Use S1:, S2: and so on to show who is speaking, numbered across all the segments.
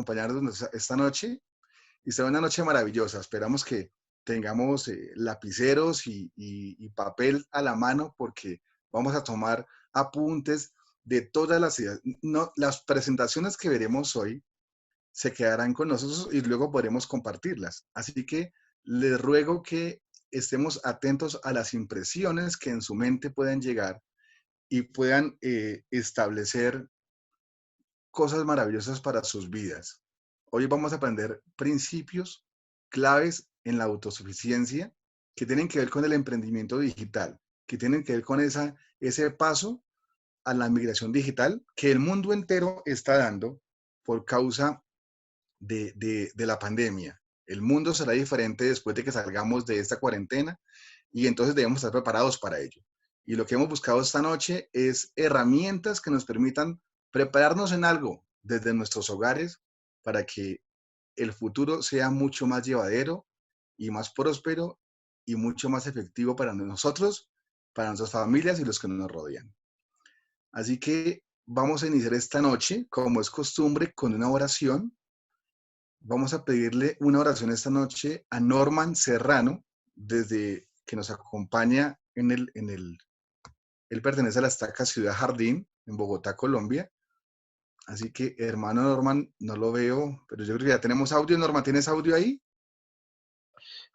S1: acompañarnos esta noche y será una noche maravillosa. Esperamos que tengamos lapiceros y papel a la mano porque vamos a tomar apuntes de todas las ideas. No, las presentaciones que veremos hoy se quedarán con nosotros y luego podremos compartirlas. Así que les ruego que estemos atentos a las impresiones que en su mente puedan llegar y puedan establecer cosas maravillosas para sus vidas. Hoy vamos a aprender principios claves en la autosuficiencia que tienen que ver con el emprendimiento digital, que tienen que ver con ese paso a la migración digital que el mundo entero está dando por causa de la pandemia. El mundo será diferente después de que salgamos de esta cuarentena y entonces debemos estar preparados para ello. Y lo que hemos buscado esta noche es herramientas que nos permitan prepararnos en algo desde nuestros hogares para que el futuro sea mucho más llevadero y más próspero y mucho más efectivo para nosotros, para nuestras familias y los que nos rodean. Así que vamos a iniciar esta noche, como es costumbre, con una oración. Vamos a pedirle una oración esta noche a Norman Serrano, desde que nos acompaña él pertenece a la estaca Ciudad Jardín, en Bogotá, Colombia. Así que, hermano Norman, no lo veo, pero yo creo que ya tenemos audio. Norman, ¿tienes audio ahí?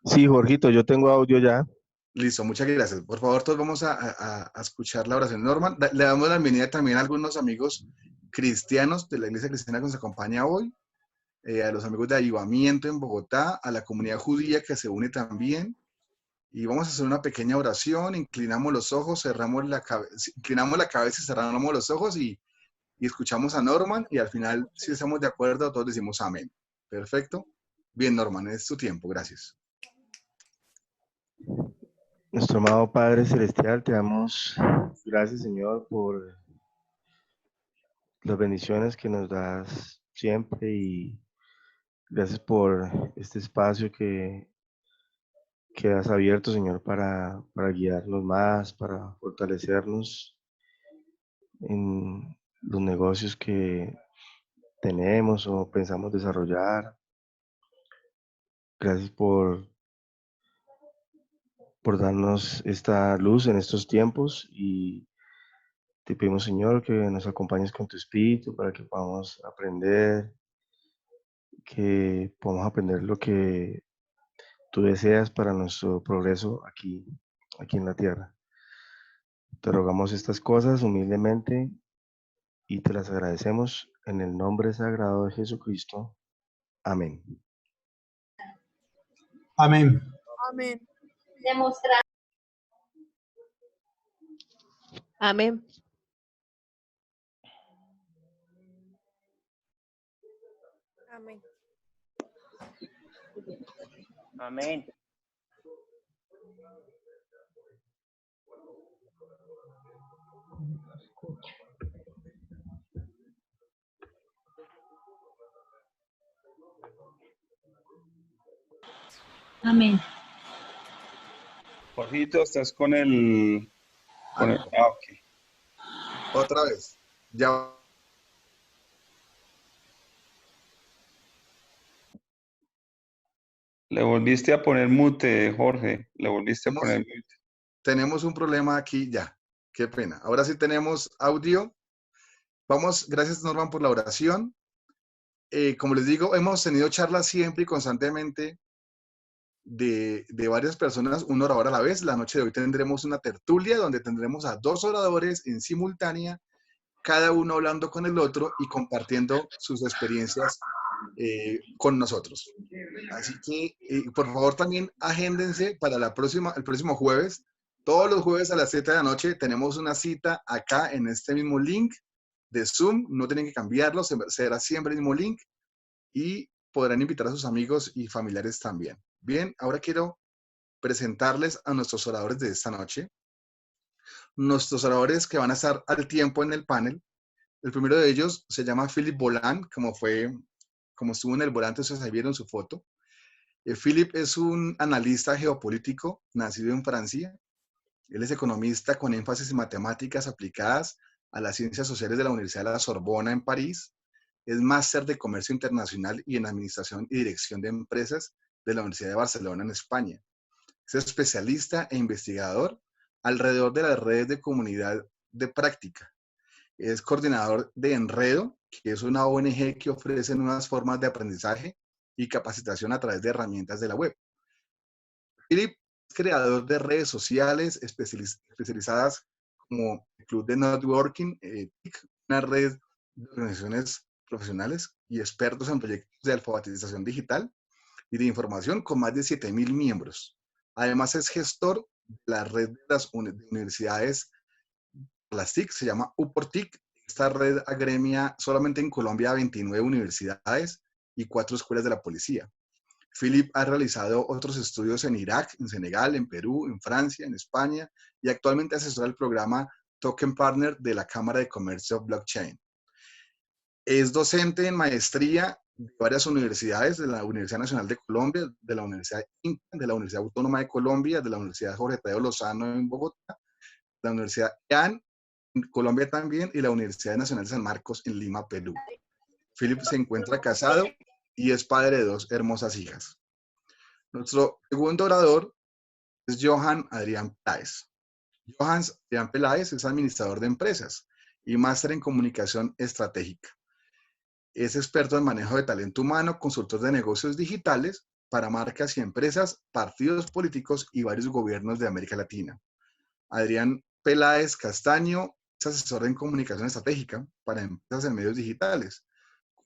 S2: Sí, Jorgito, yo tengo audio ya.
S1: Listo, muchas gracias. Por favor, todos vamos a escuchar la oración. Norman, le damos la bienvenida también a algunos amigos cristianos de la iglesia cristiana que nos acompaña hoy, a los amigos de Avivamiento en Bogotá, a la comunidad judía que se une también. Y vamos a hacer una pequeña oración, inclinamos los ojos, inclinamos la cabeza y cerramos los ojos y escuchamos a Norman y al final, si estamos de acuerdo, todos decimos amén. Perfecto. Bien, Norman, es tu tiempo. Gracias.
S2: Nuestro amado Padre Celestial, te damos gracias, Señor, por las bendiciones que nos das siempre y gracias por este espacio que has abierto, Señor, para guiarnos más, para fortalecernos en los negocios que tenemos o pensamos desarrollar. Gracias por darnos esta luz en estos tiempos y te pedimos, Señor, que nos acompañes con tu espíritu para que podamos aprender, lo que tú deseas para nuestro progreso aquí en la tierra. Te rogamos estas cosas humildemente y te las agradecemos en el nombre sagrado de Jesucristo. Amén.
S3: Amén.
S4: Amén.
S5: Demostrar.
S4: Amén. Amén.
S6: Amén.
S5: Amén.
S6: Jorgito, estás con el... ok.
S1: Otra vez. Ya.
S6: Le volviste a poner mute, Jorge. Le volviste a poner mute.
S1: Tenemos un problema aquí ya. Qué pena. Ahora sí tenemos audio. Vamos, gracias Norman por la oración. Como les digo, hemos tenido charlas siempre y constantemente de varias personas, un orador a la vez. La noche de hoy tendremos una tertulia donde tendremos a 2 oradores en simultánea, cada uno hablando con el otro y compartiendo sus experiencias con nosotros. Así que, por favor, también agéndense para el próximo jueves. Todos los jueves a las 7 de la noche tenemos una cita acá en este mismo link de Zoom. No tienen que cambiarlo, será siempre el mismo link y podrán invitar a sus amigos y familiares también. Bien, ahora quiero presentarles a nuestros oradores de esta noche. Nuestros oradores que van a estar al tiempo en el panel. El primero de ellos se llama Philip Bolán, como estuvo en el volante, ustedes ahí vieron su foto. Philip es un analista geopolítico nacido en Francia. Él es economista con énfasis en matemáticas aplicadas a las ciencias sociales de la Universidad de la Sorbona en París. es máster de Comercio Internacional y en Administración y Dirección de Empresas de la Universidad de Barcelona en España. Es especialista e investigador alrededor de las redes de comunidad de práctica. Es coordinador de Enredo, que es una ONG que ofrece nuevas formas de aprendizaje y capacitación a través de herramientas de la web. Philip es creador de redes sociales especializadas como el Club de Networking, una red de organizaciones profesionales y expertos en proyectos de alfabetización digital y de información con más de 7.000 miembros. Además es gestor de la red de las universidades, las TIC, se llama UPORTIC. Esta red agremia solamente en Colombia a 29 universidades y 4 escuelas de la policía. Philip ha realizado otros estudios en Irak, en Senegal, en Perú, en Francia, en España y actualmente asesora el programa Token Partner de la Cámara de Comercio Blockchain. Es docente en maestría de varias universidades, de la Universidad Nacional de Colombia, de la Universidad INCA, de la Universidad Autónoma de Colombia, de la Universidad Jorge Tadeo Lozano en Bogotá, de la Universidad EAN en Colombia también y la Universidad Nacional de San Marcos en Lima, Perú. Philip se encuentra casado y es padre de 2 hermosas hijas. Nuestro segundo orador es Johan Adrián Peláez. Johan Adrián Peláez es administrador de empresas y máster en comunicación estratégica. Es experto en manejo de talento humano, consultor de negocios digitales para marcas y empresas, partidos políticos y varios gobiernos de América Latina. Adrián Peláez Castaño es asesor en comunicación estratégica para empresas en medios digitales.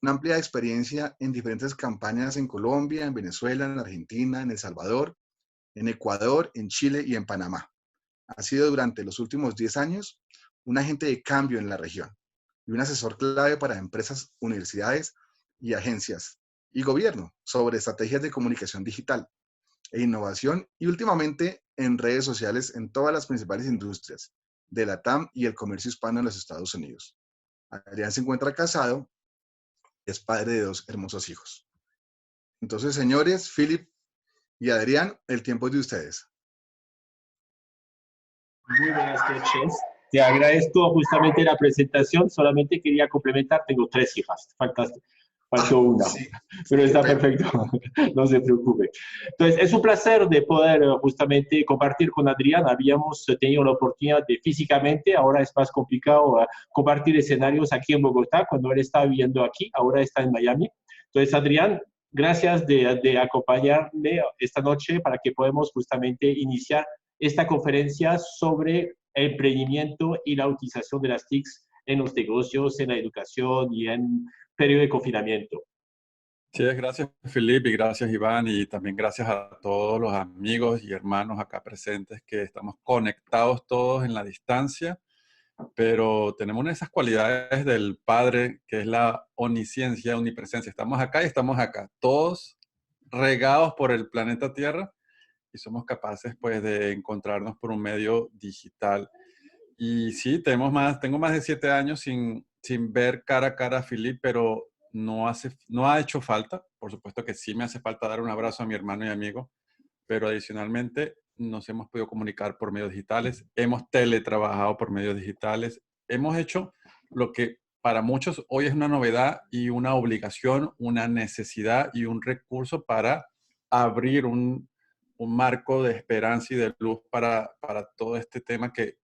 S1: Una amplia experiencia en diferentes campañas en Colombia, en Venezuela, en Argentina, en El Salvador, en Ecuador, en Chile y en Panamá. Ha sido durante los últimos 10 años un agente de cambio en la región y un asesor clave para empresas, universidades y agencias y gobierno sobre estrategias de comunicación digital e innovación y últimamente en redes sociales en todas las principales industrias de la TAM y el comercio hispano en los Estados Unidos. Adrián se encuentra casado y es padre de 2 hermosos hijos. Entonces, señores, Philip y Adrián, el tiempo es de ustedes.
S3: Muy buenas noches. Te agradezco justamente la presentación. Solamente quería complementar, tengo 3 hijas. Faltó una,
S1: Sí,
S3: pero está
S1: pena.
S3: perfecto. No se preocupe. Entonces, es un placer de poder justamente compartir con Adrián. Habíamos tenido la oportunidad de físicamente, ahora es más complicado compartir escenarios aquí en Bogotá, cuando él está viviendo aquí, ahora está en Miami. Entonces, Adrián, gracias de acompañarme esta noche para que podamos justamente iniciar esta conferencia sobre emprendimiento y la utilización de las TICs en los negocios, en la educación y en periodo de confinamiento.
S6: Sí, gracias Felipe y gracias Iván y también gracias a todos los amigos y hermanos acá presentes que estamos conectados todos en la distancia, pero tenemos una de esas cualidades del Padre que es la omnisciencia, omnipresencia. Estamos acá y estamos acá, todos regados por el planeta Tierra y somos capaces pues de encontrarnos por un medio digital. Y sí, tengo más de 7 años sin ver cara a cara a Philip, pero no ha hecho falta. Por supuesto que sí me hace falta dar un abrazo a mi hermano y amigo, pero adicionalmente nos hemos podido comunicar por medios digitales, hemos teletrabajado por medios digitales, hemos hecho lo que para muchos hoy es una novedad y una obligación, una necesidad y un recurso para abrir un marco de esperanza y de luz para todo este tema que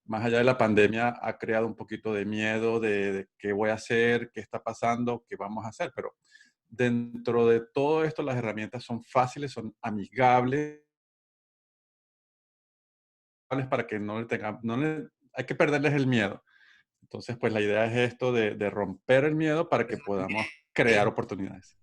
S6: más allá de la pandemia ha creado un poquito de miedo de qué voy a hacer, qué está pasando, qué vamos a hacer. Pero dentro de todo esto las herramientas son fáciles, son amigables para que hay que perderles el miedo. Entonces, pues la idea es esto de romper el miedo para que podamos crear oportunidades.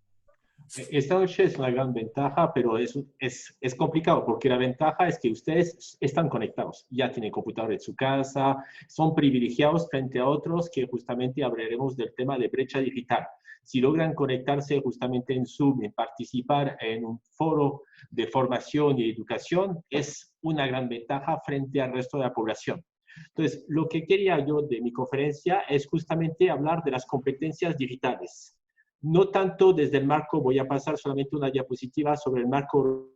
S3: Esta noche es una gran ventaja, pero es complicado porque la ventaja es que ustedes están conectados, ya tienen computador en su casa, son privilegiados frente a otros que justamente hablaremos del tema de brecha digital. Si logran conectarse justamente en Zoom y participar en un foro de formación y educación, es una gran ventaja frente al resto de la población. Entonces, lo que quería yo de mi conferencia es justamente hablar de las competencias digitales. No tanto desde el marco, voy a pasar solamente una diapositiva sobre el marco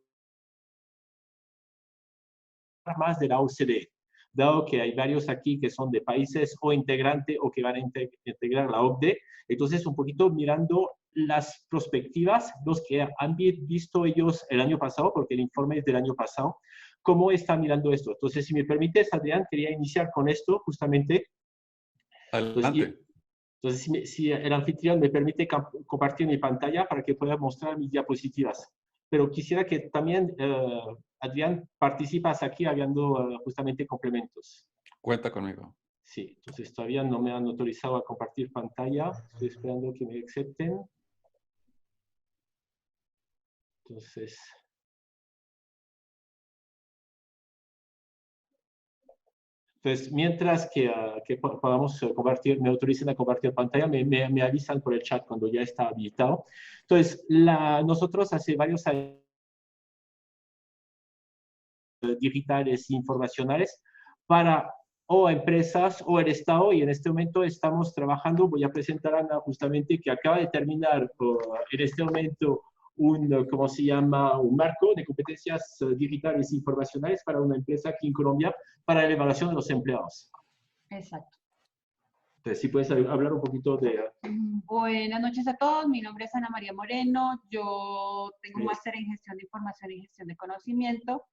S3: más de la OCDE. dado que hay varios aquí que son de países o integrantes o que van a integrar la OCDE. Entonces, un poquito mirando las perspectivas, los que han visto ellos el año pasado, porque el informe es del año pasado, cómo están mirando esto. Entonces, si me permites, Adrián, quería iniciar con esto justamente.
S6: Adelante.
S3: Entonces, si el anfitrión me permite compartir mi pantalla para que pueda mostrar mis diapositivas. Pero quisiera que también, Adrián, participas aquí habiendo justamente complementos.
S6: Cuenta conmigo.
S3: Sí, entonces todavía no me han autorizado a compartir pantalla. Estoy esperando que me acepten. Entonces... Entonces, mientras que podamos compartir, me autoricen a compartir pantalla, me avisan por el chat cuando ya está habilitado. Entonces, nosotros hace varios años digitales e informacionales para o empresas o el Estado, y en este momento estamos trabajando, voy a presentar a Ana justamente que acaba de terminar en este momento ¿cómo se llama? Un marco de competencias digitales e informacionales para una empresa aquí en Colombia para la evaluación de los empleados.
S7: Exacto.
S3: Entonces, si puedes hablar un poquito de...
S7: Buenas noches a todos, mi nombre es Ana María Moreno, yo tengo un máster en gestión de información y gestión de conocimiento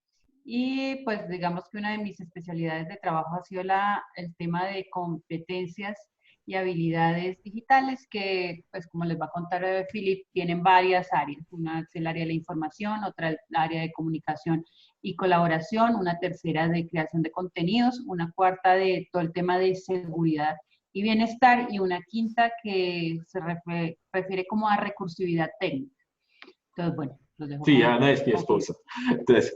S7: y pues digamos que una de mis especialidades de trabajo ha sido el tema de competencias y habilidades digitales que, pues como les va a contar Philip, tienen varias áreas. Una es el área de la información, otra el área de comunicación y colaboración, una tercera de creación de contenidos, una cuarta de todo el tema de seguridad y bienestar, y una quinta que se refiere como a recursividad técnica. Entonces, bueno, los dejo.
S3: Sí, Ana es mi esposa. Entonces,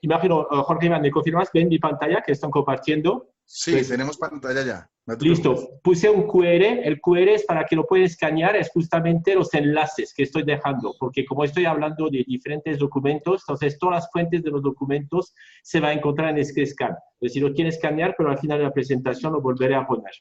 S3: imagino, Jorge Iván, ¿me confirmas? ¿Ven mi pantalla que están compartiendo?
S1: Sí,
S3: Entonces,
S1: tenemos pantalla ya. No te
S3: listo,
S1: preocupes.
S3: puse un QR, el QR es para que lo puedan escanear, es justamente los enlaces que estoy dejando, porque como estoy hablando de diferentes documentos, entonces todas las fuentes de los documentos se van a encontrar en este scan. Es decir, lo quieren escanear, pero al final de la presentación lo volveré a poner.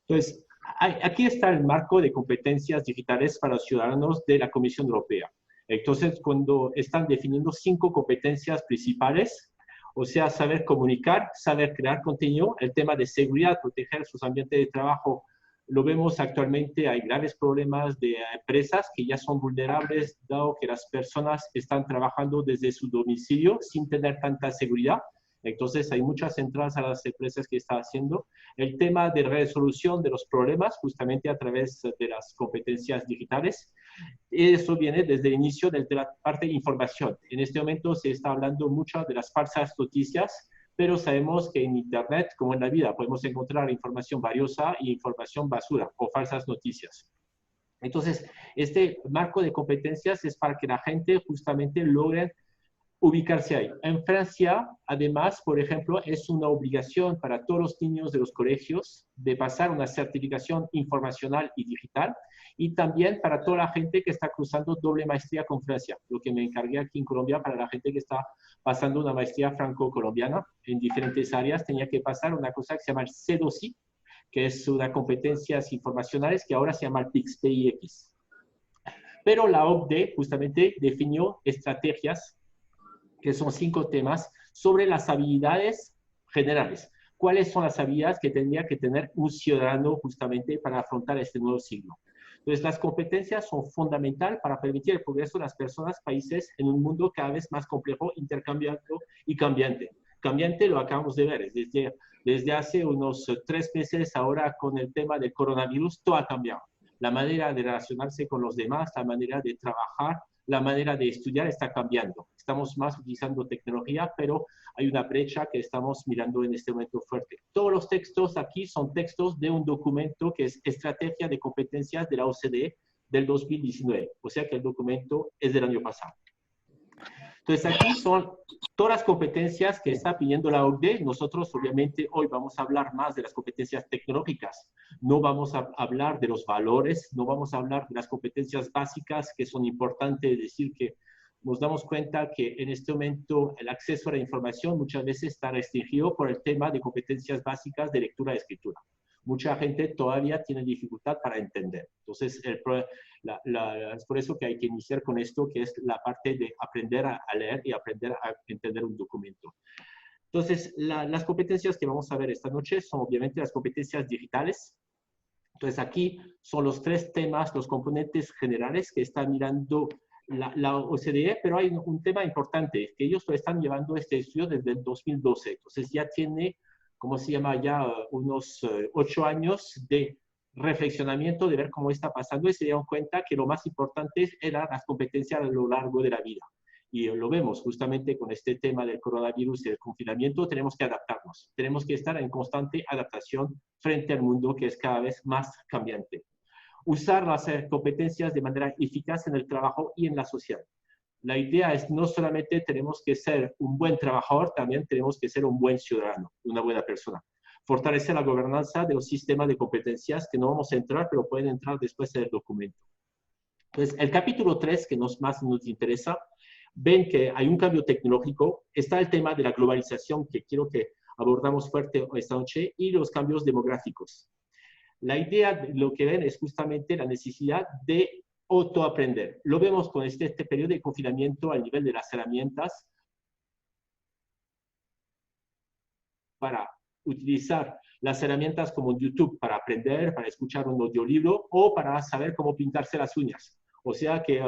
S3: Entonces, aquí está el marco de competencias digitales para los ciudadanos de la Comisión Europea. Entonces, cuando están definiendo 5 competencias principales, o sea, saber comunicar, saber crear contenido, el tema de seguridad, proteger sus ambientes de trabajo, lo vemos actualmente, hay graves problemas de empresas que ya son vulnerables, dado que las personas están trabajando desde su domicilio sin tener tanta seguridad. Entonces, hay muchas entradas a las empresas que están haciendo. El tema de resolución de los problemas, justamente a través de las competencias digitales. Eso viene desde el inicio de la parte de información. En este momento se está hablando mucho de las falsas noticias, pero sabemos que en Internet, como en la vida, podemos encontrar información valiosa y información basura o falsas noticias. Entonces, este marco de competencias es para que la gente justamente logre ubicarse ahí. En Francia, además, por ejemplo, es una obligación para todos los niños de los colegios de pasar una certificación informacional y digital, y también para toda la gente que está cruzando doble maestría con Francia, lo que me encargué aquí en Colombia para la gente que está pasando una maestría franco-colombiana en diferentes áreas, tenía que pasar una cosa que se llama el C2I, que es una competencias informacionales que ahora se llama el PIX. Pero la OCDE justamente definió estrategias que son 5 temas sobre las habilidades generales. ¿Cuáles son las habilidades que tendría que tener un ciudadano justamente para afrontar este nuevo siglo? Entonces, las competencias son fundamentales para permitir el progreso de las personas, países en un mundo cada vez más complejo, intercambiado y cambiante. Cambiante lo acabamos de ver, desde hace unos 3 meses ahora con el tema del coronavirus, todo ha cambiado. La manera de relacionarse con los demás, la manera de trabajar, la manera de estudiar está cambiando. Estamos más utilizando tecnología, pero hay una brecha que estamos mirando en este momento fuerte. Todos los textos aquí son textos de un documento que es Estrategia de Competencias de la OCDE del 2019, o sea que el documento es del año pasado. Entonces aquí son todas las competencias que está pidiendo la OCDE. Nosotros obviamente hoy vamos a hablar más de las competencias tecnológicas. No vamos a hablar de los valores, no vamos a hablar de las competencias básicas que son importantes, es decir, que nos damos cuenta que en este momento el acceso a la información muchas veces está restringido por el tema de competencias básicas de lectura y escritura. Mucha gente todavía tiene dificultad para entender. Entonces, es por eso que hay que iniciar con esto, que es la parte de aprender a leer y aprender a entender un documento. Entonces, las competencias que vamos a ver esta noche son obviamente las competencias digitales. Entonces, aquí son los 3 temas, los componentes generales que está mirando la OCDE, pero hay un tema importante, que ellos lo están llevando este estudio desde el 2012. Entonces, ya tiene, ¿cómo se llama? Ya unos 8 años de reflexionamiento de ver cómo está pasando y se dieron cuenta que lo más importante eran las competencias a lo largo de la vida. Y lo vemos justamente con este tema del coronavirus y del confinamiento, tenemos que adaptarnos, tenemos que estar en constante adaptación frente al mundo que es cada vez más cambiante. Usar las competencias de manera eficaz en el trabajo y en la sociedad. La idea es no solamente tenemos que ser un buen trabajador, también tenemos que ser un buen ciudadano, una buena persona. Fortalecer la gobernanza de los sistemas de competencias que no vamos a entrar, pero pueden entrar después en el documento. Entonces, el capítulo 3, que más nos interesa, ven que hay un cambio tecnológico, está el tema de la globalización, que quiero que abordamos fuerte esta noche, y los cambios demográficos. La idea de lo que ven es justamente la necesidad de autoaprender. Lo vemos con este periodo de confinamiento al nivel de las herramientas para utilizar las herramientas como YouTube para aprender, para escuchar un audiolibro o para saber cómo pintarse las uñas. O sea que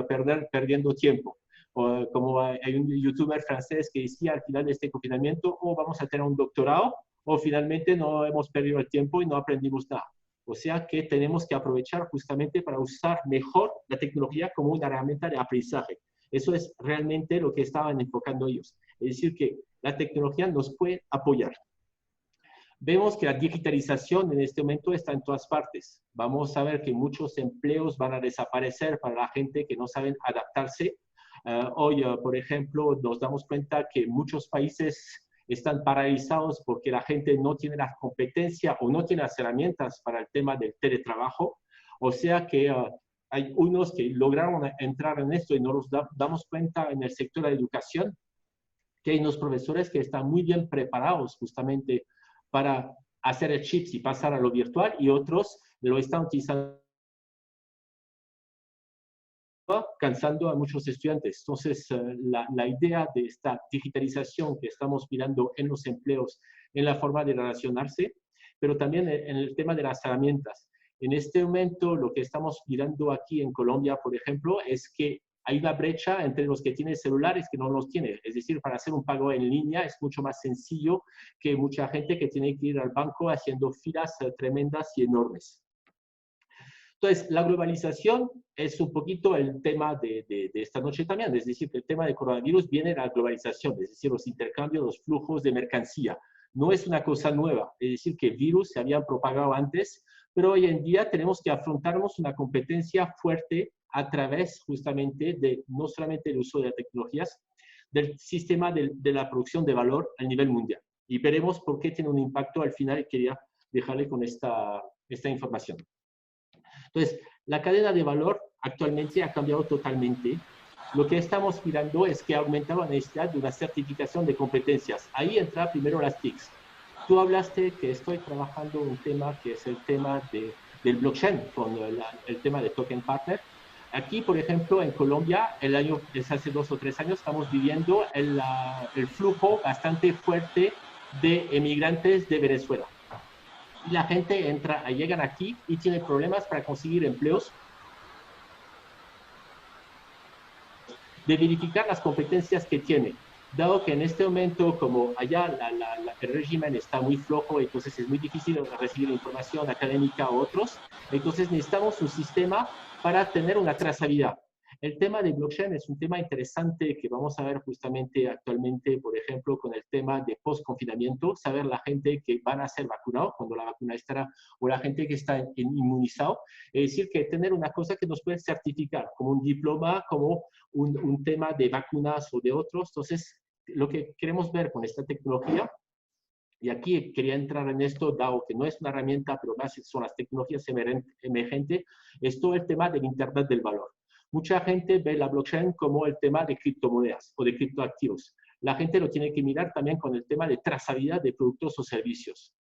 S3: perdiendo tiempo. O como hay un youtuber francés que decía al final de este confinamiento, o vamos a tener un doctorado, o finalmente no hemos perdido el tiempo y no aprendimos nada. O sea que tenemos que aprovechar justamente para usar mejor la tecnología como una herramienta de aprendizaje. Eso es realmente lo que estaban enfocando ellos. Es decir, que la tecnología nos puede apoyar. Vemos que la digitalización en este momento está en todas partes. Vamos a ver que muchos empleos van a desaparecer para la gente que no saben adaptarse. Hoy, por ejemplo, nos damos cuenta que muchos países están paralizados porque la gente no tiene la competencia o no tiene las herramientas para el tema del teletrabajo. O sea que hay unos que lograron entrar en esto y no nos damos cuenta en el sector de la educación, que hay unos profesores que están muy bien preparados justamente para hacer el chips y pasar a lo virtual, y otros lo están utilizando cansando a muchos estudiantes. Entonces, la idea de esta digitalización que estamos mirando en los empleos, en la forma de relacionarse, pero también en el tema de las herramientas. En este momento, lo que estamos mirando aquí en Colombia, por ejemplo, es que hay una brecha entre los que tienen celulares que no los tienen. Es decir, para hacer un pago en línea es mucho más sencillo que mucha gente que tiene que ir al banco haciendo filas tremendas y enormes. Entonces, la globalización es un poquito el tema de esta noche también. Es decir, que el tema del coronavirus viene de la globalización, es decir, los intercambios, los flujos de mercancía. No es una cosa nueva, es decir, que virus se habían propagado antes, pero hoy en día tenemos que afrontarnos una competencia fuerte a través justamente de no solamente el uso de las tecnologías, del sistema de la producción de valor a nivel mundial. Y veremos por qué tiene un impacto al final, y quería dejarle con esta información. Entonces, la cadena de valor actualmente ha cambiado totalmente. Lo que estamos mirando es que ha aumentado la necesidad de una certificación de competencias. Ahí entra primero las TICs. Tú hablaste que estoy trabajando un tema que es el tema del blockchain, con el tema de Token Partner. Aquí, por ejemplo, en Colombia, desde hace 2 o 3 años, estamos viviendo el flujo bastante fuerte de emigrantes de Venezuela. Y la gente llegan aquí y tiene problemas para conseguir empleos, de verificar las competencias que tiene. Dado que en este momento, como allá el régimen está muy flojo, entonces es muy difícil recibir información académica o otros, entonces necesitamos un sistema para tener una trazabilidad. El tema de blockchain es un tema interesante que vamos a ver justamente actualmente, por ejemplo, con el tema de post-confinamiento, saber la gente que van a ser vacunados cuando la vacuna estará, o la gente que está inmunizado. Es decir, que tener una cosa que nos puede certificar, como un diploma, como un tema de vacunas o de otros. Entonces, lo que queremos ver con esta tecnología, y aquí quería entrar en esto, dado que no es una herramienta, pero más son las tecnologías emergentes, es todo el tema del Internet del valor. Mucha gente ve la blockchain como el tema de criptomonedas o de criptoactivos. La gente lo tiene que mirar también con el tema de trazabilidad de productos o servicios.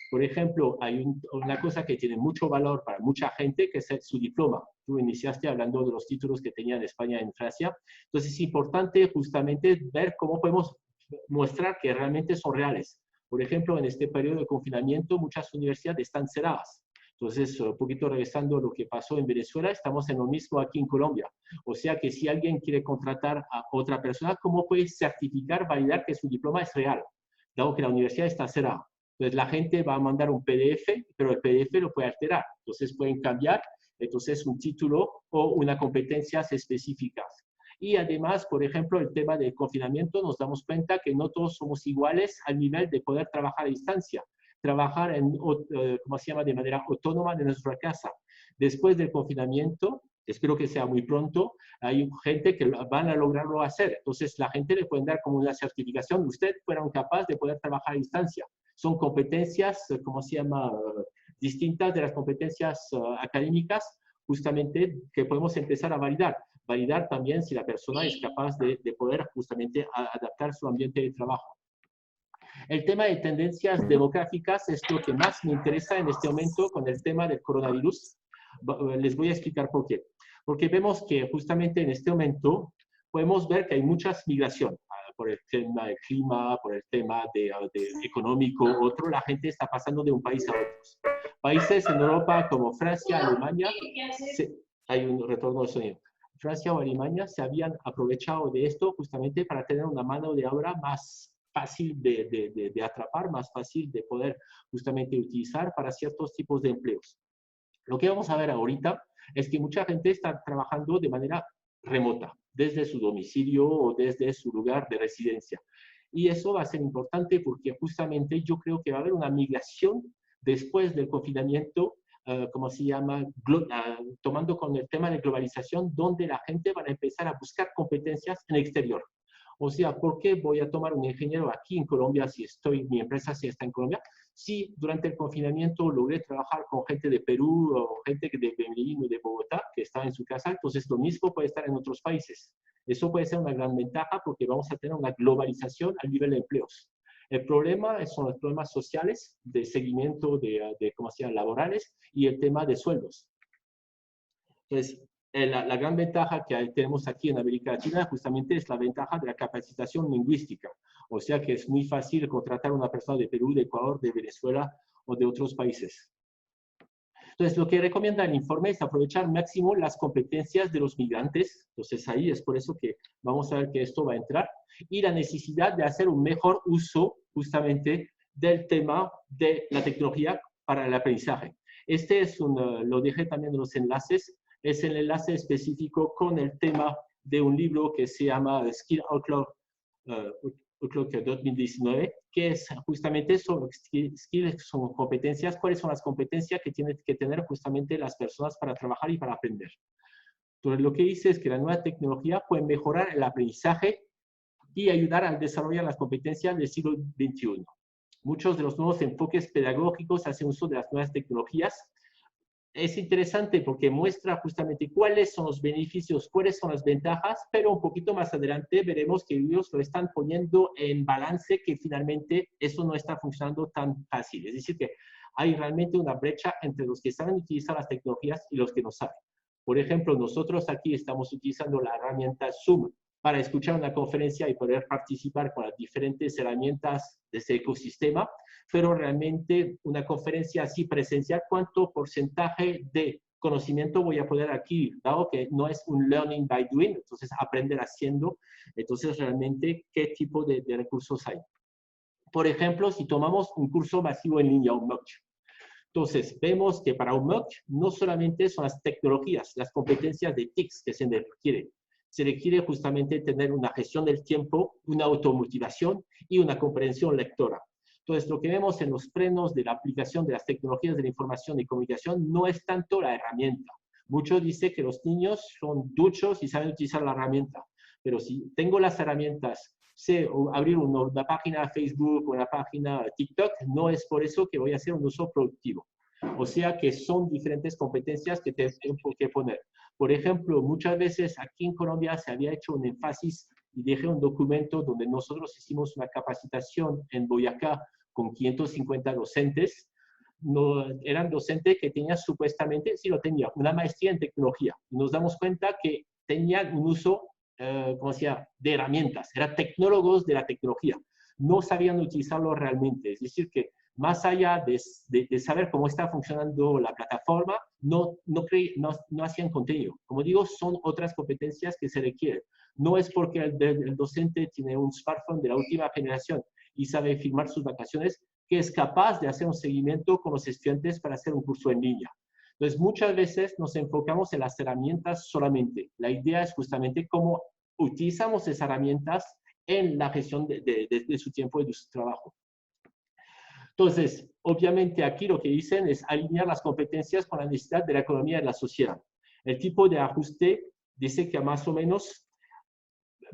S3: Por ejemplo, hay una cosa que tiene mucho valor para mucha gente, que es su diploma. Tú iniciaste hablando de los títulos que tenía en España y en Francia. Entonces, es importante justamente ver cómo podemos mostrar que realmente son reales. Por ejemplo, en este periodo de confinamiento, muchas universidades están cerradas. Entonces, un poquito regresando a lo que pasó en Venezuela, estamos en lo mismo aquí en Colombia. O sea que si alguien quiere contratar a otra persona, ¿cómo puede certificar, validar que su diploma es real? Dado que la universidad está cerrada. Entonces, la gente va a mandar un PDF, pero el PDF lo puede alterar. Entonces, pueden cambiar, entonces, un título o unas competencias específicas. Y además, por ejemplo, el tema del confinamiento, nos damos cuenta que no todos somos iguales al nivel de poder trabajar a distancia. Trabajar ¿cómo se llama?, de manera autónoma en nuestra casa. Después del confinamiento, espero que sea muy pronto, hay gente que van a lograrlo hacer. Entonces, la gente le pueden dar como una certificación. Usted fueron capaz de poder trabajar a distancia. Son competencias, ¿cómo se llama?, distintas de las competencias académicas, justamente que podemos empezar a validar. Validar también si la persona es capaz de poder justamente adaptar su ambiente de trabajo. El tema de tendencias demográficas es lo que más me interesa en este momento con el tema del coronavirus. Les voy a explicar por qué. Porque vemos que justamente en este momento podemos ver que hay muchas migración por el tema del clima, por el tema de económico, otro. La gente está pasando de un país a otro. Países en Europa como Francia, Alemania, hay un retorno de sonido. Francia o Alemania se habían aprovechado de esto justamente para tener una mano de obra más fácil de atrapar, más fácil de poder justamente utilizar para ciertos tipos de empleos. Lo que vamos a ver ahorita es que mucha gente está trabajando de manera remota, desde su domicilio o desde su lugar de residencia. Y eso va a ser importante porque justamente yo creo que va a haber una migración después del confinamiento, ¿cómo se llama?, tomando con el tema de globalización, donde la gente va a empezar a buscar competencias en el exterior. O sea, ¿por qué voy a tomar un ingeniero aquí en Colombia si mi empresa está en Colombia? Si durante el confinamiento logré trabajar con gente de Perú o gente de Medellín o de Bogotá que estaba en su casa, entonces lo mismo puede estar en otros países. Eso puede ser una gran ventaja porque vamos a tener una globalización al nivel de empleos. El problema son los problemas sociales, de seguimiento de ¿cómo se llama?, laborales, y el tema de sueldos. Entonces, la gran ventaja que tenemos aquí en América Latina justamente es la ventaja de la capacitación lingüística. O sea que es muy fácil contratar a una persona de Perú, de Ecuador, de Venezuela o de otros países. Entonces, lo que recomienda el informe es aprovechar máximo las competencias de los migrantes. Entonces, ahí es por eso que vamos a ver que esto va a entrar. Y la necesidad de hacer un mejor uso justamente del tema de la tecnología para el aprendizaje. Este es lo dejé también en los enlaces. Es el enlace específico con el tema de un libro que se llama Skill Outlook 2019, que es justamente sobre skills, son competencias, cuáles son las competencias que tienen que tener justamente las personas para trabajar y para aprender. Entonces, lo que dice es que la nueva tecnología puede mejorar el aprendizaje y ayudar a desarrollar las competencias del siglo XXI. Muchos de los nuevos enfoques pedagógicos hacen uso de las nuevas tecnologías. Es interesante porque muestra justamente cuáles son los beneficios, cuáles son las ventajas, pero un poquito más adelante veremos que ellos lo están poniendo en balance, que finalmente eso no está funcionando tan fácil. Es decir, que hay realmente una brecha entre los que saben utilizar las tecnologías y los que no saben. Por ejemplo, nosotros aquí estamos utilizando la herramienta Zoom para escuchar una conferencia y poder participar con las diferentes herramientas de ese ecosistema, pero realmente una conferencia así presencial, ¿cuánto porcentaje de conocimiento voy a poder aquí? Dado que no es un learning by doing, entonces aprender haciendo, entonces realmente, ¿qué tipo de recursos hay? Por ejemplo, si tomamos un curso masivo en línea, un MOOC, entonces vemos que para un MOOC no solamente son las tecnologías, las competencias de TICs que se requiere justamente tener una gestión del tiempo, una automotivación y una comprensión lectora. Entonces, lo que vemos en los frenos de la aplicación de las tecnologías de la información y comunicación no es tanto la herramienta. Muchos dicen que los niños son duchos y saben utilizar la herramienta, pero si tengo las herramientas, sé abrir una página de Facebook o una página de TikTok, no es por eso que voy a hacer un uso productivo. O sea que son diferentes competencias que tengo que poner. Por ejemplo, muchas veces aquí en Colombia se había hecho un énfasis y dejé un documento donde nosotros hicimos una capacitación en Boyacá con 550 docentes. No, eran docentes que tenían supuestamente, sí lo tenían, una maestría en tecnología. Y nos damos cuenta que tenían un uso ¿cómo se llama?, de herramientas, eran tecnólogos de la tecnología. No sabían utilizarlo realmente. Es decir, que más allá de saber cómo está funcionando la plataforma, no hacían contenido. Como digo, son otras competencias que se requieren. No es porque el docente tiene un smartphone de la última generación y sabe filmar sus vacaciones, que es capaz de hacer un seguimiento con los estudiantes para hacer un curso en línea. Entonces, muchas veces nos enfocamos en las herramientas solamente. La idea es justamente cómo utilizamos esas herramientas en la gestión de su tiempo y de su trabajo. Entonces, obviamente aquí lo que dicen es alinear las competencias con la necesidad de la economía y de la sociedad. El tipo de ajuste dice que más o menos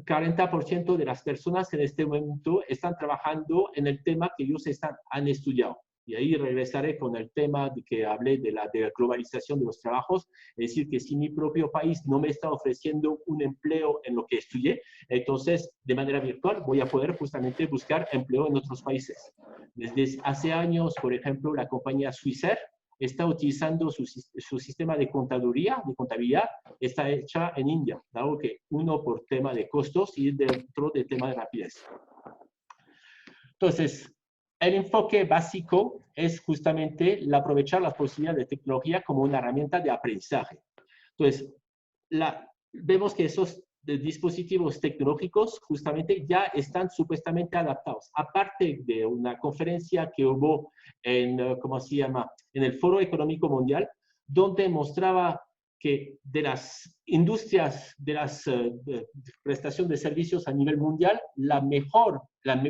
S3: 40% de las personas en este momento están trabajando en el tema que ellos han estudiado. Y ahí regresaré con el tema de que hablé de la globalización de los trabajos. Es decir, que si mi propio país no me está ofreciendo un empleo en lo que estudié, entonces de manera virtual voy a poder justamente buscar empleo en otros países. Desde hace años, por ejemplo, la compañía Swissair está utilizando su sistema de contabilidad, está hecha en India, dado que uno por tema de costos y otro de tema de rapidez. Entonces, el enfoque básico es justamente aprovechar las posibilidades de tecnología como una herramienta de aprendizaje. Entonces, vemos que esos dispositivos tecnológicos justamente ya están supuestamente adaptados. Aparte de una conferencia que hubo en, ¿cómo se llama?, en el Foro Económico Mundial, donde mostraba que de las industrias de las prestación de servicios a nivel mundial, la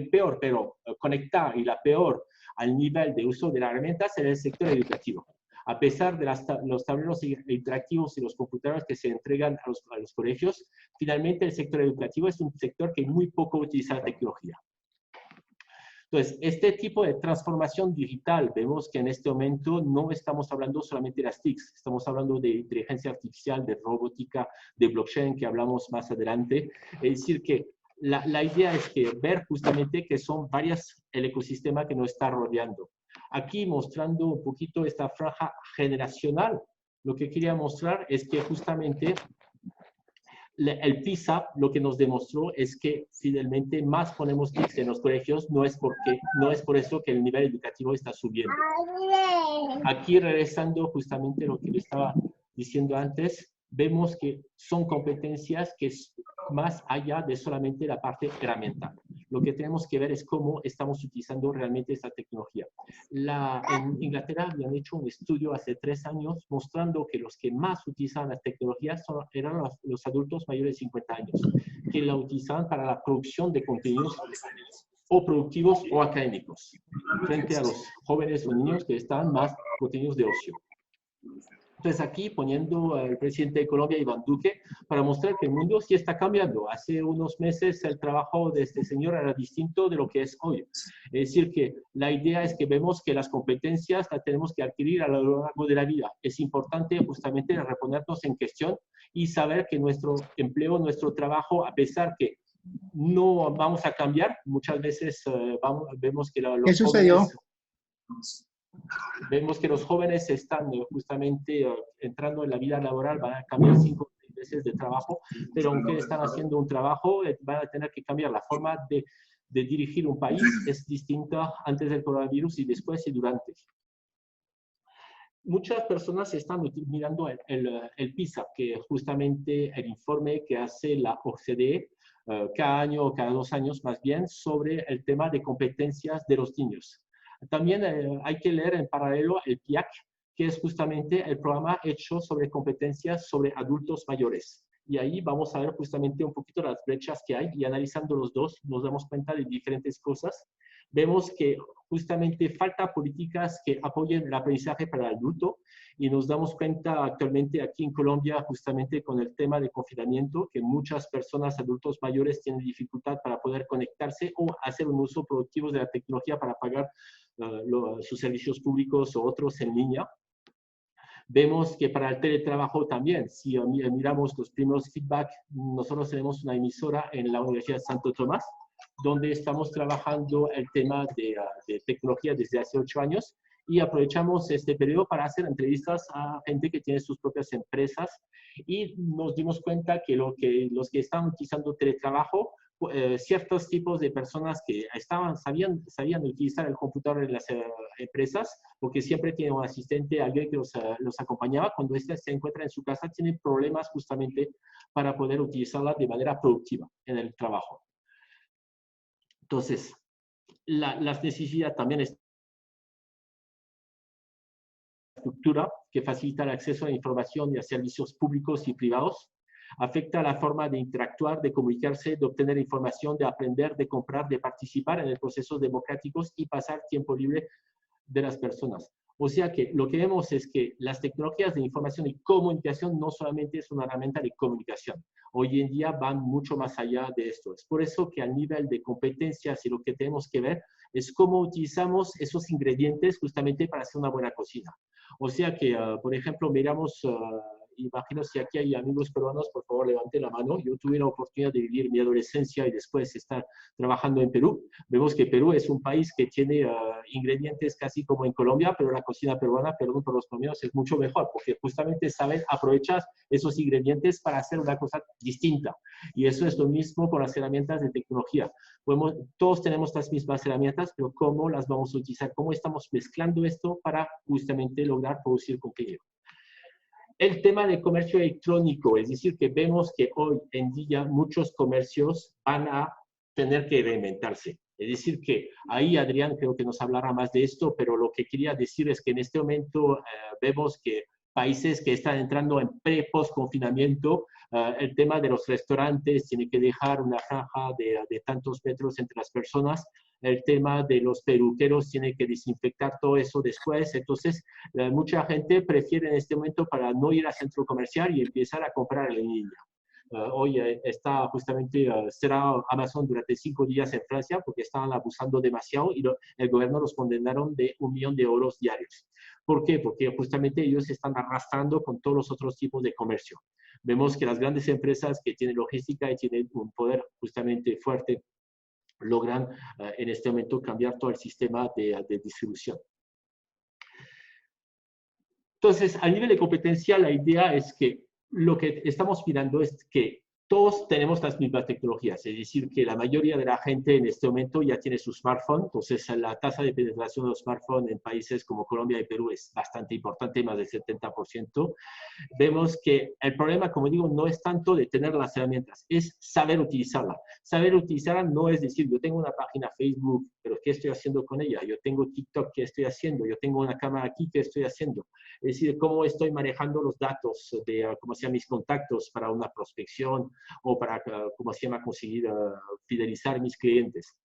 S3: peor, pero conectada y la peor al nivel de uso de las herramientas era el sector educativo. A pesar de los tableros interactivos y los computadores que se entregan a los colegios, finalmente el sector educativo es un sector que muy poco utiliza la tecnología. Entonces, este tipo de transformación digital, vemos que en este momento no estamos hablando solamente de las TICs, estamos hablando de inteligencia artificial, de robótica, de blockchain, que hablamos más adelante. Es decir, que la idea es que ver justamente que son varios el ecosistema que nos está rodeando. Aquí mostrando un poquito esta franja generacional, lo que quería mostrar es que justamente el PISA lo que nos demostró es que finalmente más ponemos TICs en los colegios, no es por eso que el nivel educativo está subiendo. Aquí regresando justamente lo que le estaba diciendo antes, vemos que son competencias que es más allá de solamente la parte herramiental. Lo que tenemos que ver es cómo estamos utilizando realmente esta tecnología. En Inglaterra habían hecho un estudio hace 3 años mostrando que los que más utilizaban las tecnologías eran los adultos mayores de 50 años, que la utilizaban para la producción de contenidos o productivos o académicos, frente a los jóvenes o niños que están más contenidos de ocio. Entonces aquí poniendo al presidente de Colombia, Iván Duque, para mostrar que el mundo sí está cambiando. Hace unos meses el trabajo de este señor era distinto de lo que es hoy. Es decir, que la idea es que vemos que las competencias las tenemos que adquirir a lo largo de la vida. Es importante justamente reponernos en cuestión y saber que nuestro empleo, nuestro trabajo, a pesar que no vamos a cambiar, muchas veces vemos que los jóvenes... Vemos que los jóvenes están justamente entrando en la vida laboral, van a cambiar 5 o 6 veces de trabajo, pero aunque están haciendo un trabajo, van a tener que cambiar. La forma de dirigir un país es distinta antes del coronavirus y después y durante. Muchas personas están mirando el PISA, que es justamente el informe que hace la OCDE cada año o cada 2 años más bien sobre el tema de competencias de los niños. También hay que leer en paralelo el PIAC, que es justamente el programa hecho sobre competencias sobre adultos mayores. Y ahí vamos a ver justamente un poquito las brechas que hay y analizando los dos nos damos cuenta de diferentes cosas. Vemos que justamente falta políticas que apoyen el aprendizaje para el adulto y nos damos cuenta actualmente aquí en Colombia justamente con el tema de confinamiento que muchas personas adultos mayores tienen dificultad para poder conectarse o hacer un uso productivo de la tecnología para pagar sus servicios públicos o otros en línea. Vemos que para el teletrabajo también, si miramos los primeros feedback, nosotros tenemos una emisora en la Universidad de Santo Tomás, donde estamos trabajando el tema de tecnología desde hace 8 años y aprovechamos este periodo para hacer entrevistas a gente que tiene sus propias empresas y nos dimos cuenta que los que estaban utilizando teletrabajo, ciertos tipos de personas que sabían utilizar el computador en las empresas, porque siempre tienen un asistente, alguien que los acompañaba, cuando se encuentra en su casa, tienen problemas justamente para poder utilizarla de manera productiva en el trabajo. Entonces, las necesidades también es estructura que facilita el acceso a la información y a servicios públicos y privados, afecta la forma de interactuar, de comunicarse, de obtener información, de aprender, de comprar, de participar en el procesos democráticos y pasar tiempo libre de las personas. O sea que lo que vemos es que las tecnologías de información y comunicación no solamente es una herramienta de comunicación. Hoy en día van mucho más allá de esto. Es por eso que a nivel de competencias y lo que tenemos que ver es cómo utilizamos esos ingredientes justamente para hacer una buena cocina. O sea que, por ejemplo, miramos, imagino si aquí hay amigos peruanos, por favor levanten la mano. Yo tuve la oportunidad de vivir mi adolescencia y después estar trabajando en Perú. Vemos que Perú es un país que tiene ingredientes casi como en Colombia, pero la cocina peruana, perdón por los colombianos, es mucho mejor, porque justamente saben aprovechar esos ingredientes para hacer una cosa distinta. Y eso es lo mismo con las herramientas de tecnología. Todos tenemos las mismas herramientas, pero ¿cómo las vamos a utilizar? ¿Cómo estamos mezclando esto para justamente lograr producir contenido? El tema de comercio electrónico, es decir, que vemos que hoy en día muchos comercios van a tener que reinventarse. Es decir, que ahí Adrián creo que nos hablará más de esto, pero lo que quería decir es que en este momento vemos que países que están entrando en pre-post-confinamiento, el tema de los restaurantes tiene que dejar una franja de tantos metros entre las personas. El tema de los peluqueros tiene que desinfectar todo eso después. Entonces, mucha gente prefiere en este momento para no ir al centro comercial y empezar a comprar en línea. Hoy está justamente, será Amazon durante 5 días en Francia porque estaban abusando demasiado y el gobierno los condenaron de 1 millón de euros diarios. ¿Por qué? Porque justamente ellos se están arrastrando con todos los otros tipos de comercio. Vemos que las grandes empresas que tienen logística y tienen un poder justamente fuerte logran en este momento cambiar todo el sistema de distribución. Entonces, a nivel de competencia, la idea es que lo que estamos mirando es que todos tenemos las mismas tecnologías, es decir, que la mayoría de la gente en este momento ya tiene su smartphone, entonces la tasa de penetración de los smartphones en países como Colombia y Perú es bastante importante, más del 70%. Vemos que el problema, como digo, no es tanto de tener las herramientas, es saber utilizarla. Saber utilizarla no es decir, yo tengo una página Facebook, pero ¿qué estoy haciendo con ella? Yo tengo TikTok, ¿qué estoy haciendo? Yo tengo una cámara aquí, ¿qué estoy haciendo? Es decir, cómo estoy manejando los datos de, ¿cómo se llama? Mis contactos para una prospección o para, ¿cómo se llama? Conseguir fidelizar mis clientes.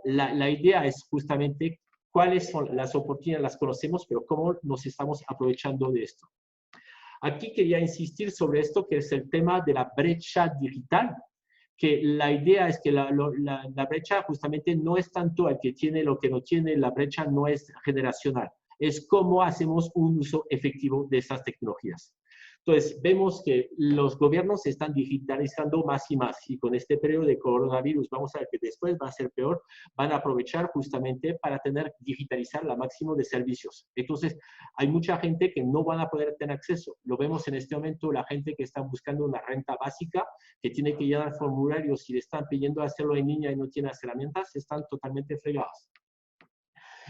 S3: La idea es justamente cuáles son las oportunidades, las conocemos, pero cómo nos estamos aprovechando de esto. Aquí quería insistir sobre esto, que es el tema de la brecha digital, que la idea es que la brecha justamente no es tanto el que tiene lo que no tiene, la brecha no es generacional, es cómo hacemos un uso efectivo de esas tecnologías. Entonces, vemos que los gobiernos se están digitalizando más y más, y con este periodo de coronavirus, vamos a ver que después va a ser peor, van a aprovechar justamente para digitalizar la máximo de servicios. Entonces, hay mucha gente que no van a poder tener acceso. Lo vemos en este momento, la gente que está buscando una renta básica, que tiene que llenar formularios y le están pidiendo hacerlo en línea y no tiene las herramientas, están totalmente fregados.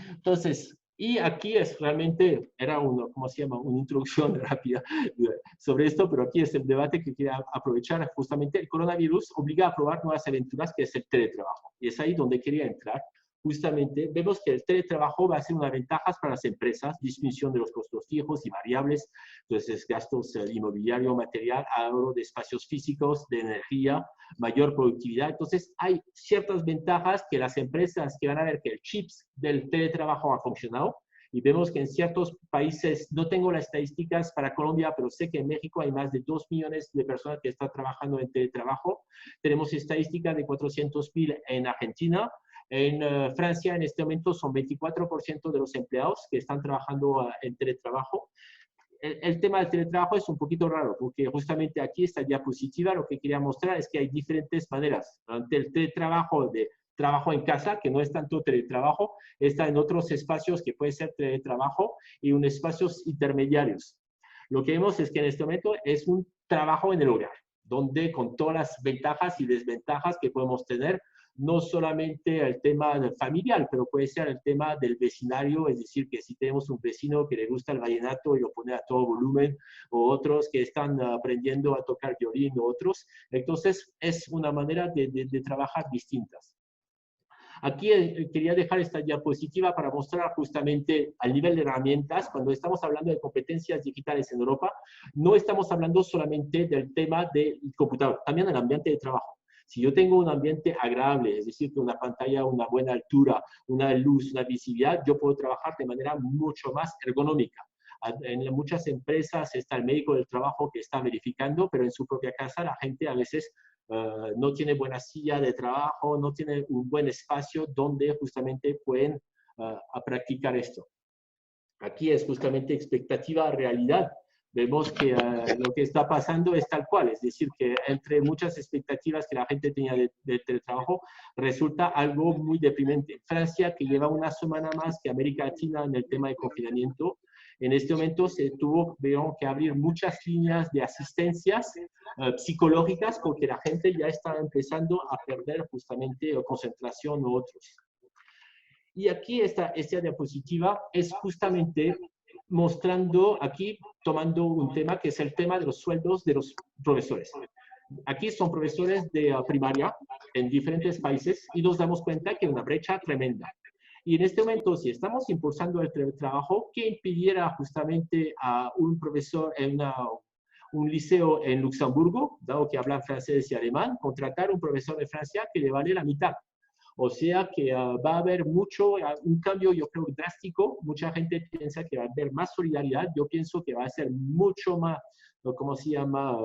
S3: Entonces, y aquí es realmente, era ¿cómo se llama? Una introducción rápida sobre esto, pero aquí es el debate que quería aprovechar. Justamente el coronavirus obliga a probar nuevas aventuras, que es el teletrabajo. Y es ahí donde quería entrar. Justamente vemos que el teletrabajo va a ser una ventaja para las empresas, disminución de los costos fijos y variables, entonces gastos inmobiliario, material, ahorro de espacios físicos, de energía, mayor productividad. Entonces hay ciertas ventajas que las empresas que van a ver que el chips del teletrabajo ha funcionado, y vemos que en ciertos países, no tengo las estadísticas para Colombia, pero sé que en México hay más de 2 millones de personas que están trabajando en teletrabajo. Tenemos estadísticas de 400.000 en Argentina. En Francia, en este momento, son 24% de los empleados que están trabajando en teletrabajo. El tema del teletrabajo es un poquito raro, porque justamente aquí esta diapositiva lo que quería mostrar es que hay diferentes maneras. Ante el teletrabajo de trabajo en casa, que no es tanto teletrabajo, está en otros espacios que puede ser teletrabajo y unos espacios intermediarios. Lo que vemos es que en este momento es un trabajo en el hogar, donde con todas las ventajas y desventajas que podemos tener, no solamente el tema familiar, pero puede ser el tema del vecindario, es decir, que si tenemos un vecino que le gusta el vallenato y lo pone a todo volumen, o otros que están aprendiendo a tocar violín, o otros, entonces es una manera de trabajar distintas. Aquí quería dejar esta diapositiva para mostrar justamente al nivel de herramientas, cuando estamos hablando de competencias digitales en Europa, no estamos hablando solamente del tema del computador, también del ambiente de trabajo. Si yo tengo un ambiente agradable, es decir, que una pantalla, una buena altura, una luz, una visibilidad, yo puedo trabajar de manera mucho más ergonómica. En muchas empresas está el médico del trabajo que está verificando, pero en su propia casa la gente a veces no tiene buena silla de trabajo, no tiene un buen espacio donde justamente pueden practicar esto. Aquí es justamente expectativa realidad. Vemos que lo que está pasando es tal cual, es decir, que entre muchas expectativas que la gente tenía de teletrabajo, resulta algo muy deprimente. Francia, que lleva una semana más que América Latina en el tema de confinamiento, en este momento se tuvo que abrir muchas líneas de asistencias psicológicas porque la gente ya estaba empezando a perder justamente concentración u otros. Y aquí esta diapositiva es justamente mostrando, aquí tomando un tema que es el tema de los sueldos de los profesores. Aquí son profesores de primaria en diferentes países y nos damos cuenta que hay una brecha tremenda. Y en este momento, si estamos impulsando el teletrabajo, ¿qué impidiera justamente a un profesor en un liceo en Luxemburgo, dado que hablan francés y alemán, contratar un profesor de Francia que le vale la mitad? O sea que va a haber un cambio, yo creo, drástico. Mucha gente piensa que va a haber más solidaridad. Yo pienso que va a ser mucho más, ¿cómo se llama?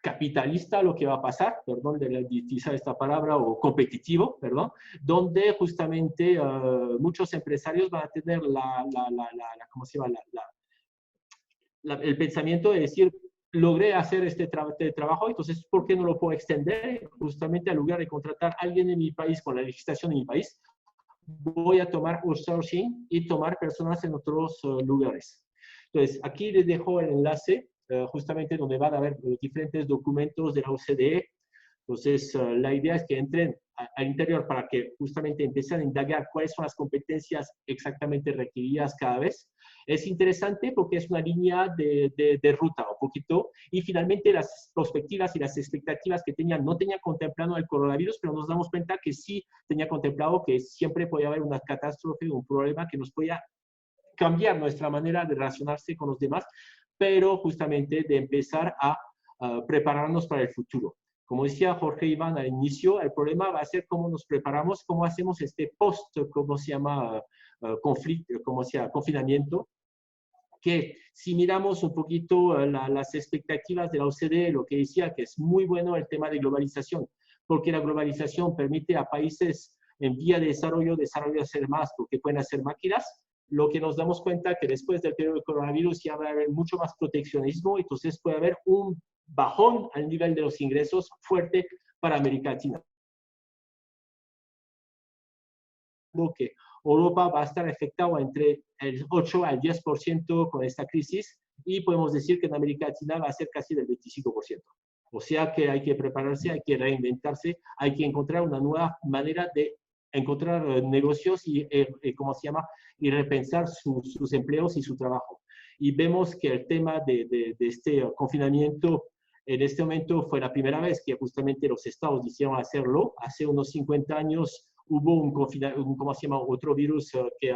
S3: Capitalista lo que va a pasar, perdón de utilizar esta palabra, o competitivo, perdón, donde justamente muchos empresarios van a tener ¿cómo se llama? El pensamiento de decir, logré hacer este trabajo, entonces, ¿por qué no lo puedo extender? Justamente al lugar de contratar a alguien en mi país, con la legislación de mi país, voy a tomar outsourcing y tomar personas en otros lugares. Entonces, aquí les dejo el enlace, justamente donde van a ver los diferentes documentos de la OCDE. Entonces, la idea es que entren al interior para que justamente empiecen a indagar cuáles son las competencias exactamente requeridas cada vez. Es interesante porque es una línea de ruta un poquito, y finalmente las perspectivas y las expectativas que tenían, no tenían contemplado el coronavirus, pero nos damos cuenta que sí tenía contemplado que siempre podía haber una catástrofe, un problema que nos podía cambiar nuestra manera de relacionarse con los demás, pero justamente de empezar a prepararnos para el futuro. Como decía Jorge Iván al inicio, el problema va a ser cómo nos preparamos, cómo hacemos este post, ¿cómo se llama? Conflicto, ¿cómo se llama? Confinamiento, que si miramos un poquito las expectativas de la OCDE, lo que decía que es muy bueno el tema de globalización, porque la globalización permite a países en vía de desarrollo hacer más, porque pueden hacer máquinas. Lo que nos damos cuenta que después del periodo de coronavirus ya va a haber mucho más proteccionismo, entonces puede haber un bajón al nivel de los ingresos fuerte para América Latina. Que Europa va a estar afectado entre el 8 al 10% con esta crisis, y podemos decir que en América Latina va a ser casi del 25%. O sea que hay que prepararse, hay que reinventarse, hay que encontrar una nueva manera de encontrar negocios y, ¿cómo se llama? Y repensar sus empleos y su trabajo. Y vemos que el tema de este confinamiento en este momento fue la primera vez que justamente los estados decidieron hacerlo. Hace unos 50 años hubo ¿cómo se llama? Otro virus que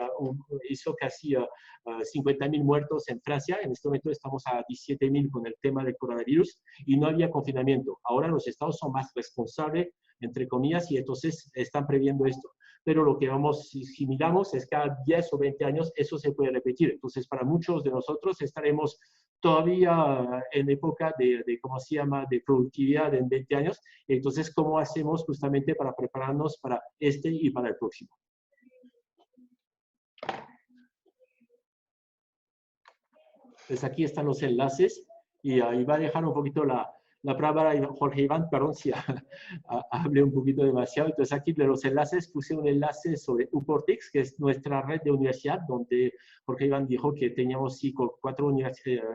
S3: hizo casi 50.000 muertos en Francia. En este momento estamos a 17.000 con el tema del coronavirus y no había confinamiento. Ahora los estados son más responsables, entre comillas, y entonces están previendo esto. Pero lo que si miramos es que cada 10 o 20 años eso se puede repetir. Entonces, para muchos de nosotros estaremos todavía en época ¿cómo se llama?, de productividad en 20 años. Entonces, ¿cómo hacemos justamente para prepararnos para este y para el próximo? Pues aquí están los enlaces, y ahí va a dejar un poquito la palabra a Jorge Iván, perdón si hablé un poquito demasiado. Entonces aquí de los enlaces puse un enlace sobre Uportix, que es nuestra red de universidad, donde Jorge Iván dijo que teníamos 4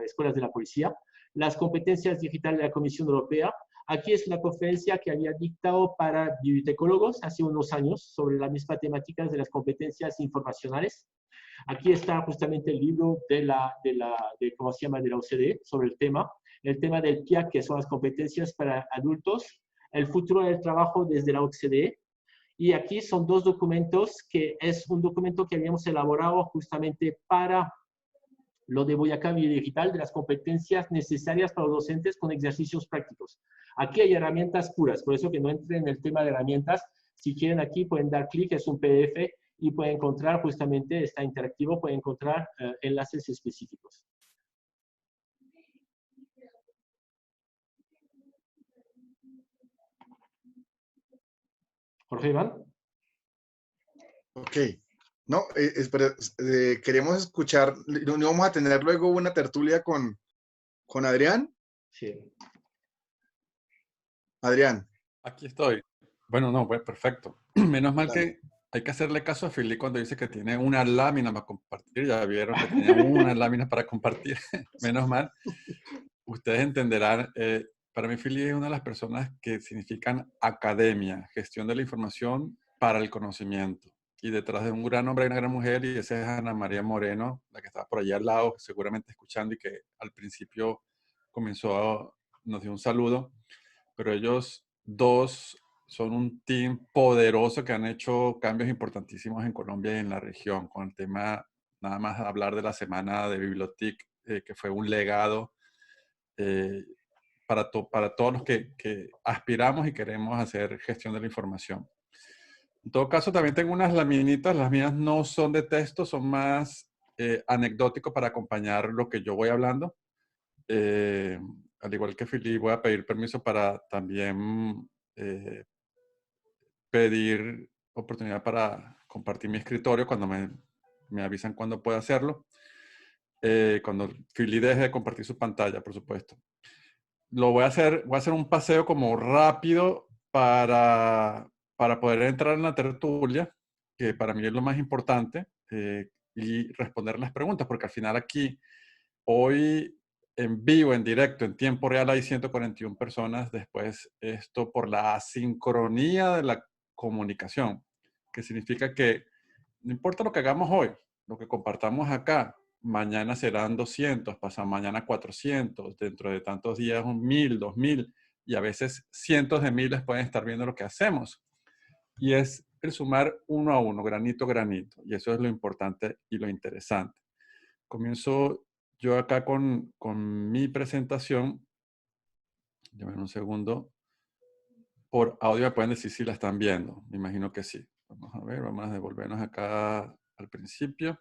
S3: escuelas de la policía. Las competencias digitales de la Comisión Europea. Aquí es una conferencia que había dictado para bibliotecólogos hace unos años sobre las mismas temáticas de las competencias informacionales. Aquí está justamente el libro ¿cómo se llama? De la OCDE sobre el tema del PIAC, que son las competencias para adultos, el futuro del trabajo desde la OCDE. Y aquí son 2 documentos, que es un documento que habíamos elaborado justamente para lo de Boyacá Digital, de las competencias necesarias para los docentes con ejercicios prácticos. Aquí hay herramientas puras, por eso que no entren en el tema de herramientas. Si quieren aquí pueden dar clic, es un PDF, y pueden encontrar justamente, está interactivo, pueden encontrar enlaces específicos. Jorge Iván.
S1: Ok. No, espera, queremos escuchar, ¿no vamos a tener luego una tertulia con Adrián?
S3: Sí.
S1: Adrián.
S6: Aquí estoy. Bueno, no, pues perfecto. Menos mal
S1: Dale.
S6: que hay que hacerle caso a Fili cuando dice que tiene una lámina para compartir. Ya vieron que tenía una lámina para compartir. Menos mal. Ustedes entenderán, para mí Fili es una de las personas que significan academia, gestión de la información para el conocimiento. Y detrás de un gran hombre hay una gran mujer, y esa es Ana María Moreno, la que estaba por allá al lado, seguramente escuchando, y que al principio nos dio un saludo. Pero ellos 2 son un team poderoso que han hecho cambios importantísimos en Colombia y en la región, con el tema, nada más hablar de la semana de Bibliotic, que fue un legado para todos los que aspiramos y queremos hacer gestión de la información. En todo caso, también tengo unas laminitas, las mías no son de texto, son más anecdóticos para acompañar lo que yo voy hablando. Al igual que Fili, voy a pedir permiso para también pedir oportunidad para compartir mi escritorio cuando me avisan cuándo puedo hacerlo. Cuando Fili deje de compartir su pantalla, por supuesto. Voy a hacer un paseo como rápido para poder entrar en la tertulia, que para mí es lo más importante, y responder las preguntas, porque al final aquí, hoy en vivo, en directo, en tiempo real, hay 141 personas. Después, esto por la asincronía de la comunicación, que significa que no importa lo que hagamos hoy, lo que compartamos acá, mañana serán 200, pasado mañana 400, dentro de tantos días 1000, 2000, y a veces cientos de miles pueden estar viendo lo que hacemos. Y es el sumar uno a uno, granito a granito, y eso es lo importante y lo interesante. Comienzo yo acá con mi presentación. Déjenme un segundo. Por audio me pueden decir si la están viendo. Me imagino que sí. Vamos a ver, vamos a devolvernos acá al principio.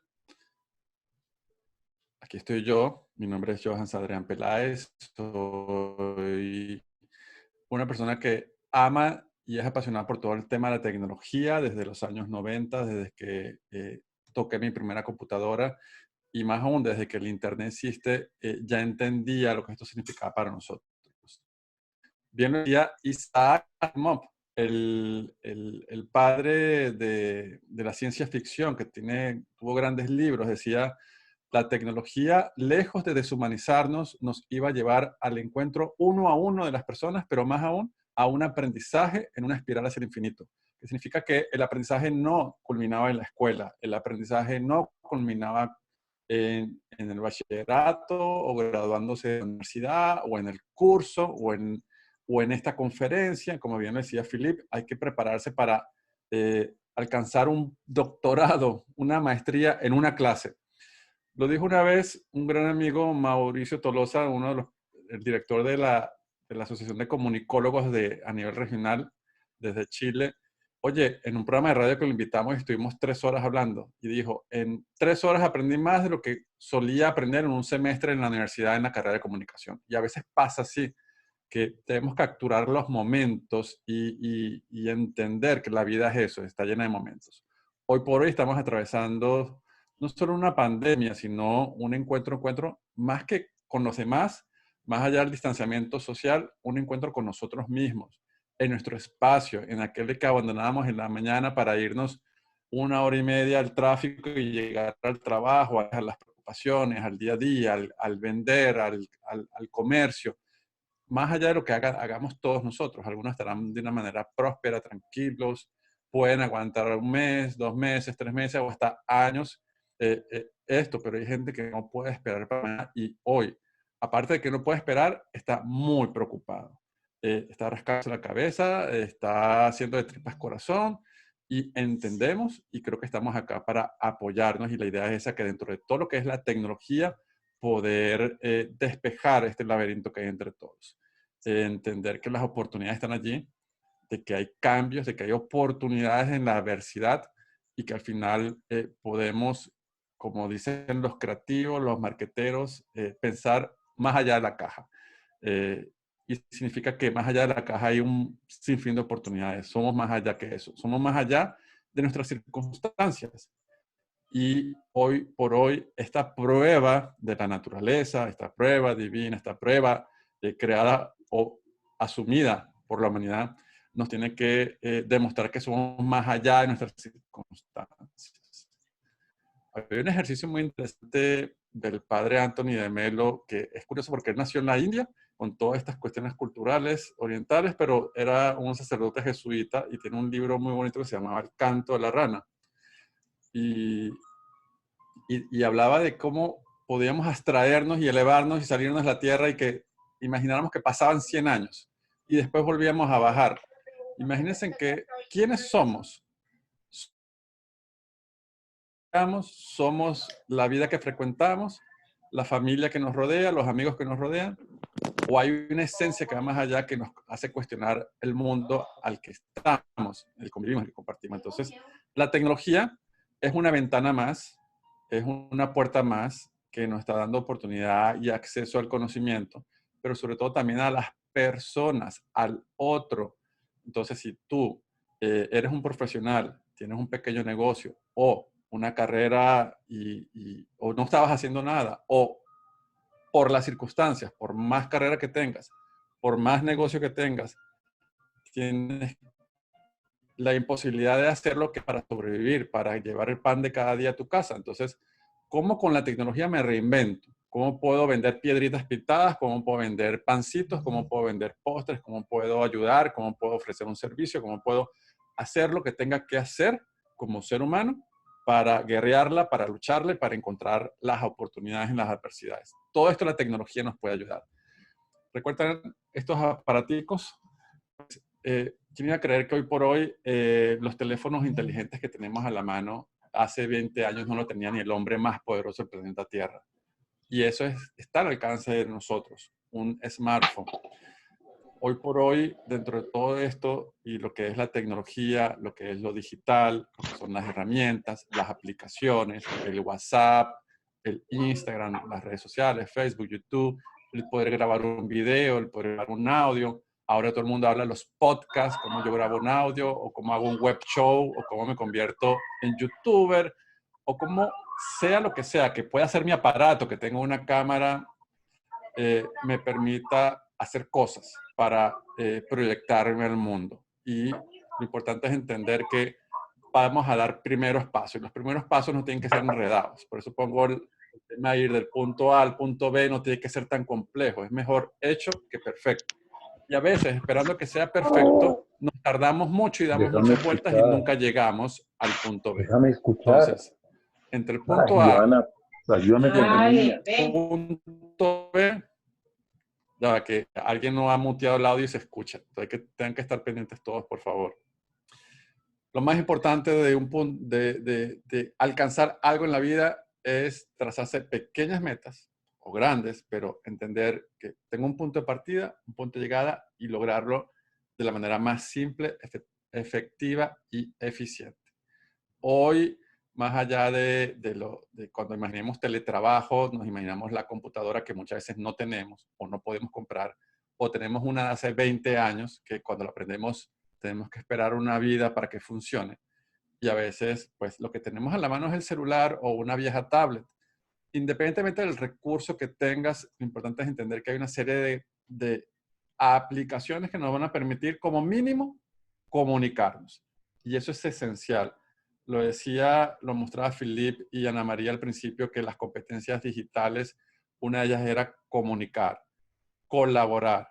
S6: Aquí estoy yo. Mi nombre es Johan Adrián Peláez. Soy una persona que ama y es apasionada por todo el tema de la tecnología desde los años 90, desde que toqué mi primera computadora. Y más aún, desde que el Internet existe, ya entendía lo que esto significaba para nosotros. Bien lo decía Isaac Asimov, el padre de la ciencia ficción, que tuvo grandes libros. Decía, la tecnología, lejos de deshumanizarnos, nos iba a llevar al encuentro uno a uno de las personas, pero más aún a un aprendizaje en una espiral hacia el infinito. Que significa que el aprendizaje no culminaba en la escuela, el aprendizaje no culminaba en el bachillerato o graduándose de la universidad o en el curso o en esta conferencia. Como bien decía Philip, hay que prepararse para alcanzar un doctorado, una maestría en una clase. Lo dijo una vez un gran amigo, Mauricio Tolosa, el director de la Asociación de Comunicólogos a nivel regional desde Chile. Oye, en un programa de radio que lo invitamos, estuvimos 3 horas hablando, y dijo, en 3 horas aprendí más de lo que solía aprender en un semestre en la universidad en la carrera de comunicación. Y a veces pasa así, que debemos capturar los momentos y entender que la vida es eso, está llena de momentos. Hoy por hoy estamos atravesando no solo una pandemia, sino un encuentro más que con los demás, más allá del distanciamiento social, un encuentro con nosotros mismos, en nuestro espacio, en aquel que abandonábamos en la mañana para irnos 1 hora y media al tráfico y llegar al trabajo, a las preocupaciones, al día a día, al vender, al comercio, más allá de lo que hagamos todos nosotros. Algunos estarán de una manera próspera, tranquilos, pueden aguantar 1 mes, 2 meses, 3 meses o hasta años esto, pero hay gente que no puede esperar para mañana y hoy, aparte de que no puede esperar, está muy preocupado. Está rascándose la cabeza, está haciendo de tripas corazón y entendemos y creo que estamos acá para apoyarnos y la idea es esa, que dentro de todo lo que es la tecnología, poder despejar este laberinto que hay entre todos. Entender que las oportunidades están allí, de que hay cambios, de que hay oportunidades en la adversidad y que al final podemos, como dicen los creativos, los marqueteros, pensar más allá de la caja. Y significa que más allá de la caja hay un sinfín de oportunidades. Somos más allá que eso. Somos más allá de nuestras circunstancias. Y hoy por hoy, esta prueba de la naturaleza, esta prueba divina, esta prueba creada o asumida por la humanidad, nos tiene que demostrar que somos más allá de nuestras circunstancias. Hay un ejercicio muy interesante del padre Anthony de Melo, que es curioso porque él nació en la India, con todas estas cuestiones culturales orientales, pero era un sacerdote jesuita y tiene un libro muy bonito que se llamaba El canto de la rana. Y hablaba de cómo podíamos abstraernos y elevarnos y salirnos de la Tierra y que imagináramos que pasaban 100 años y después volvíamos a bajar. Imagínense que, ¿quiénes somos? Somos la vida que frecuentamos, la familia que nos rodea, los amigos que nos rodean, o hay una esencia que va más allá que nos hace cuestionar el mundo al que estamos, el que convivimos, el que compartimos. Entonces, la tecnología es una ventana más, es una puerta más que nos está dando oportunidad y acceso al conocimiento, pero sobre todo también a las personas, al otro. Entonces, si tú eres un profesional, tienes un pequeño negocio o una carrera o no estabas haciendo nada, o por las circunstancias, por más carrera que tengas, por más negocio que tengas, tienes la imposibilidad de hacerlo que para sobrevivir, para llevar el pan de cada día a tu casa. Entonces, ¿cómo con la tecnología me reinvento? ¿Cómo puedo vender piedritas pintadas? ¿Cómo puedo vender pancitos? ¿Cómo puedo vender postres? ¿Cómo puedo ayudar? ¿Cómo puedo ofrecer un servicio? ¿Cómo puedo hacer lo que tenga que hacer como ser humano para guerrearla, para lucharle, para encontrar las oportunidades en las adversidades? Todo esto la tecnología nos puede ayudar. ¿Recuerdan estos aparaticos? ¿Quién iba a creer que hoy por hoy los teléfonos inteligentes que tenemos a la mano, hace 20 años no lo tenía ni el hombre más poderoso del planeta Tierra? Y eso está al alcance de nosotros, un smartphone. Hoy por hoy, dentro de todo esto y lo que es la tecnología, lo que es lo digital, lo que son las herramientas, las aplicaciones, el WhatsApp, el Instagram, las redes sociales, Facebook, YouTube, el poder grabar un video, el poder grabar un audio. Ahora todo el mundo habla de los podcasts, cómo yo grabo un audio, o cómo hago un web show, o cómo me convierto en youtuber, o cómo sea lo que sea, que pueda ser mi aparato, que tenga una cámara, me permita hacer cosas para proyectarme al mundo. Y lo importante es entender que vamos a dar primeros pasos. Y los primeros pasos no tienen que ser enredados. Por eso pongo el tema de ir del punto A al punto B, no tiene que ser tan complejo. Es mejor hecho que perfecto. Y a veces, esperando que sea perfecto, nos tardamos mucho y damos
S8: Déjame
S6: muchas vueltas y
S8: escuchar.
S6: nunca llegamos al punto B.
S8: Déjame escuchar.
S6: Entonces, entre el punto A
S8: ayúdame con la niña.
S6: y el punto B, ya que alguien no ha muteado el audio y se escucha. Entonces, tengan que estar pendientes todos, por favor. Lo más importante de alcanzar algo en la vida es trazarse pequeñas metas o grandes, pero entender que tengo un punto de partida, un punto de llegada y lograrlo de la manera más simple, efectiva y eficiente. Hoy, más allá de cuando imaginemos teletrabajo, nos imaginamos la computadora que muchas veces no tenemos o no podemos comprar, o tenemos una de hace 20 años que cuando la aprendemos tenemos que esperar una vida para que funcione. Y a veces, pues lo que tenemos a la mano es el celular o una vieja tablet. independientemente del recurso que tengas, lo importante es entender que hay una serie de aplicaciones que nos van a permitir, como mínimo, comunicarnos. Y eso es esencial. Lo decía, lo mostraba Philippe y Ana María al principio, que las competencias digitales, una de ellas era comunicar, colaborar,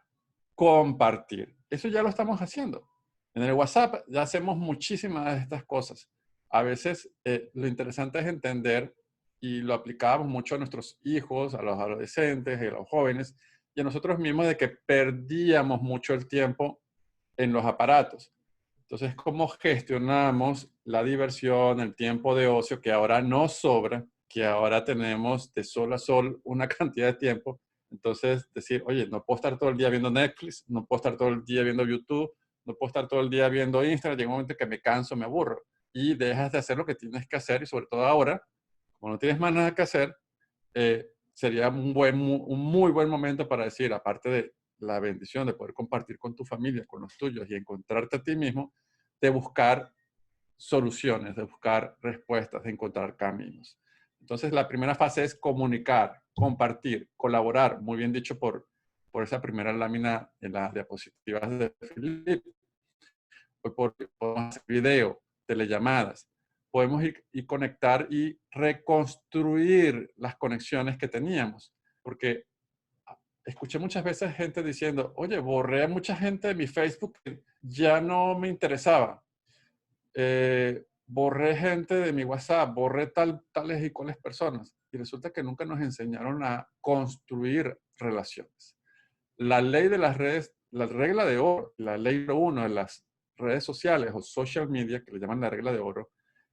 S6: compartir. Eso ya lo estamos haciendo. En el WhatsApp ya hacemos muchísimas de estas cosas. A veces lo interesante es entender, y lo aplicábamos mucho a nuestros hijos, a los adolescentes, a los jóvenes, y a nosotros mismos, de que perdíamos mucho el tiempo en los aparatos. Entonces, ¿cómo gestionamos la diversión, el tiempo de ocio que ahora nos sobra, que ahora tenemos de sol a sol una cantidad de tiempo? Entonces, decir, oye, no puedo estar todo el día viendo Netflix, no puedo estar todo el día viendo YouTube, no puedo estar todo el día viendo Instagram, llega un momento que me canso, me aburro, y dejas de hacer lo que tienes que hacer, y sobre todo ahora, como no tienes más nada que hacer, sería un muy buen momento para decir, aparte de la bendición de poder compartir con tu familia, con los tuyos y encontrarte a ti mismo, de buscar soluciones, de buscar respuestas, de encontrar caminos. Entonces, la primera fase es comunicar, compartir, colaborar, muy bien dicho por esa primera lámina en las diapositivas de Philippe. Podemos hacer video, telellamadas, podemos ir y conectar y reconstruir las conexiones que teníamos, porque escuché muchas veces gente diciendo, oye, borré a mucha gente de mi Facebook que ya no me interesaba. Borré gente de mi WhatsApp, borré tales y cuales personas. Y resulta que nunca nos enseñaron a construir relaciones. La ley de las redes, la regla de oro, la ley 1 de las redes sociales o social media, que le llaman la regla de oro,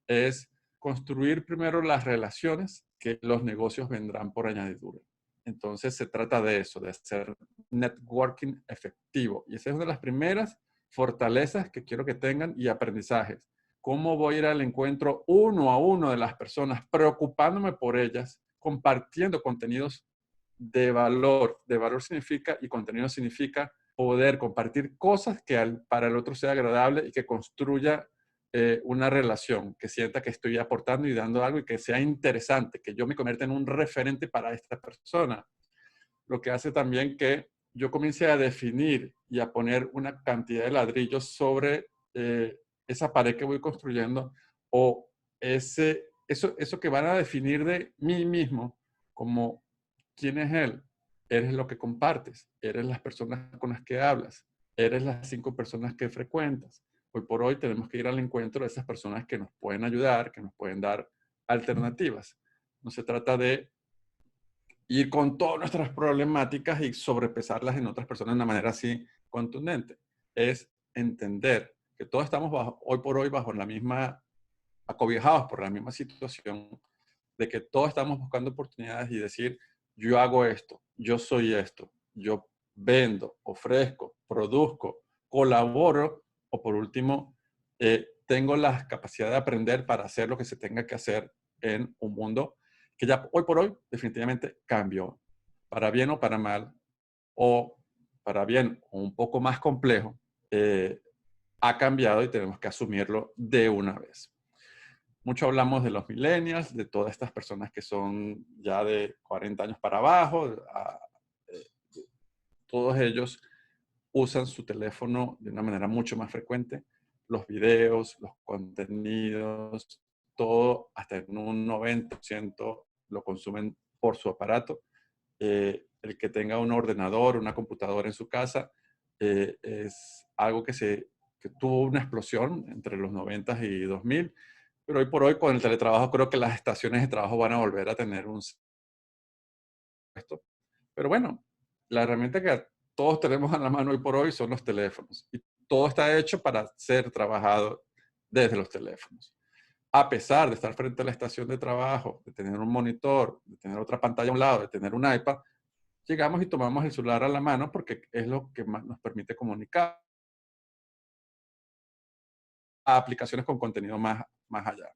S6: es construir primero las relaciones, que los negocios vendrán por añadidura. Entonces se trata de eso, de hacer networking efectivo. Y esa es una de las primeras fortalezas que quiero que tengan, y aprendizajes. ¿Cómo voy a ir al encuentro uno a uno de las personas, preocupándome por ellas, compartiendo contenidos de valor? De valor significa, y contenido significa, poder compartir cosas que para el otro sea agradable y que construya una relación, que sienta que estoy aportando y dando algo y que sea interesante, que yo me convierta en un referente para esta persona. Lo que hace también que yo comience a definir y a poner una cantidad de ladrillos sobre esa pared que voy construyendo, o eso que van a definir de mí mismo, como quién es él. Eres lo que compartes, eres las personas con las que hablas, eres las 5 personas que frecuentas. Hoy por hoy tenemos que ir al encuentro de esas personas que nos pueden ayudar, que nos pueden dar alternativas. No se trata de ir con todas nuestras problemáticas y sobrepesarlas en otras personas de una manera así contundente. Es entender que todos estamos hoy por hoy bajo la misma, acobijados por la misma situación, de que todos estamos buscando oportunidades y decir, yo hago esto, yo soy esto, yo vendo, ofrezco, produzco, colaboro, o por último, tengo la capacidad de aprender para hacer lo que se tenga que hacer en un mundo que ya hoy por hoy definitivamente cambió, para bien o para mal, o para bien o un poco más complejo, ha cambiado y tenemos que asumirlo de una vez. Mucho hablamos de los millennials, de todas estas personas que son ya de 40 años para abajo. Todos ellos usan su teléfono de una manera mucho más frecuente. Los videos, los contenidos, todo hasta en un 90% lo consumen por su aparato. El que tenga un ordenador, una computadora en su casa, es algo que tuvo una explosión entre los 90 y 2000. Pero hoy por hoy, con el teletrabajo, creo que las estaciones de trabajo van a volver a tener un puesto. Pero bueno, la herramienta que todos tenemos a la mano hoy por hoy son los teléfonos. Y todo está hecho para ser trabajado desde los teléfonos. A pesar de estar frente a la estación de trabajo, de tener un monitor, de tener otra pantalla a un lado, de tener un iPad, llegamos y tomamos el celular a la mano porque es lo que más nos permite comunicar a aplicaciones con contenido más allá.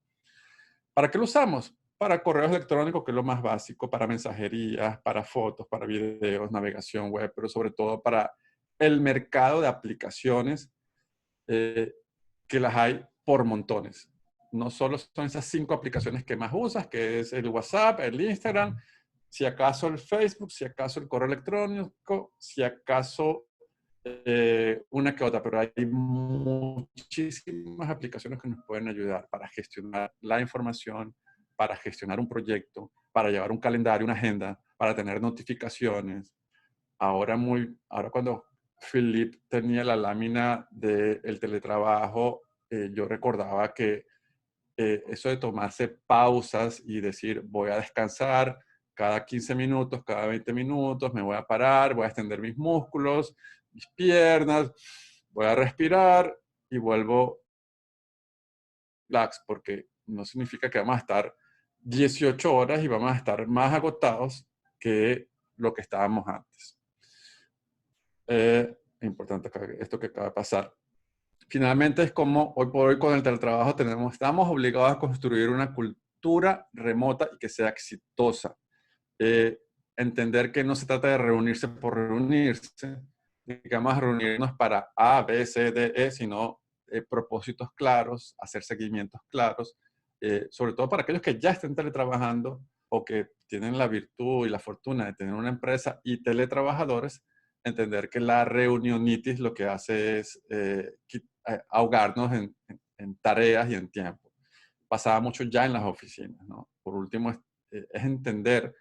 S6: ¿Para qué lo usamos? Para correos electrónicos, que es lo más básico, para mensajerías, para fotos, para videos, navegación web, pero sobre todo para el mercado de aplicaciones que las hay por montones. no solo son esas 5 aplicaciones que más usas, que es el WhatsApp, el Instagram, si acaso el Facebook, si acaso el correo electrónico, si acaso una que otra, pero hay muchísimas aplicaciones que nos pueden ayudar para gestionar la información, para gestionar un proyecto, para llevar un calendario, una agenda, para tener notificaciones. Ahora cuando Philip tenía la lámina del teletrabajo, yo recordaba que eso de tomarse pausas y decir voy a descansar cada 15 minutos, cada 20 minutos, me voy a parar, voy a extender mis músculos, mis piernas, voy a respirar y vuelvo relax, porque no significa que vamos a estar 18 horas y vamos a estar más agotados que lo que estábamos antes. Es importante esto que acaba de pasar. Finalmente es como hoy por hoy con el teletrabajo estamos obligados a construir una cultura remota y que sea exitosa. Entender que no se trata de reunirse por reunirse, digamos a reunirnos para A, B, C, D, E, sino propósitos claros, hacer seguimientos claros, sobre todo para aquellos que ya estén teletrabajando o que tienen la virtud y la fortuna de tener una empresa y teletrabajadores, entender que la reunionitis lo que hace es ahogarnos en tareas y en tiempo. Pasaba mucho ya en las oficinas, ¿no? Por último, es entender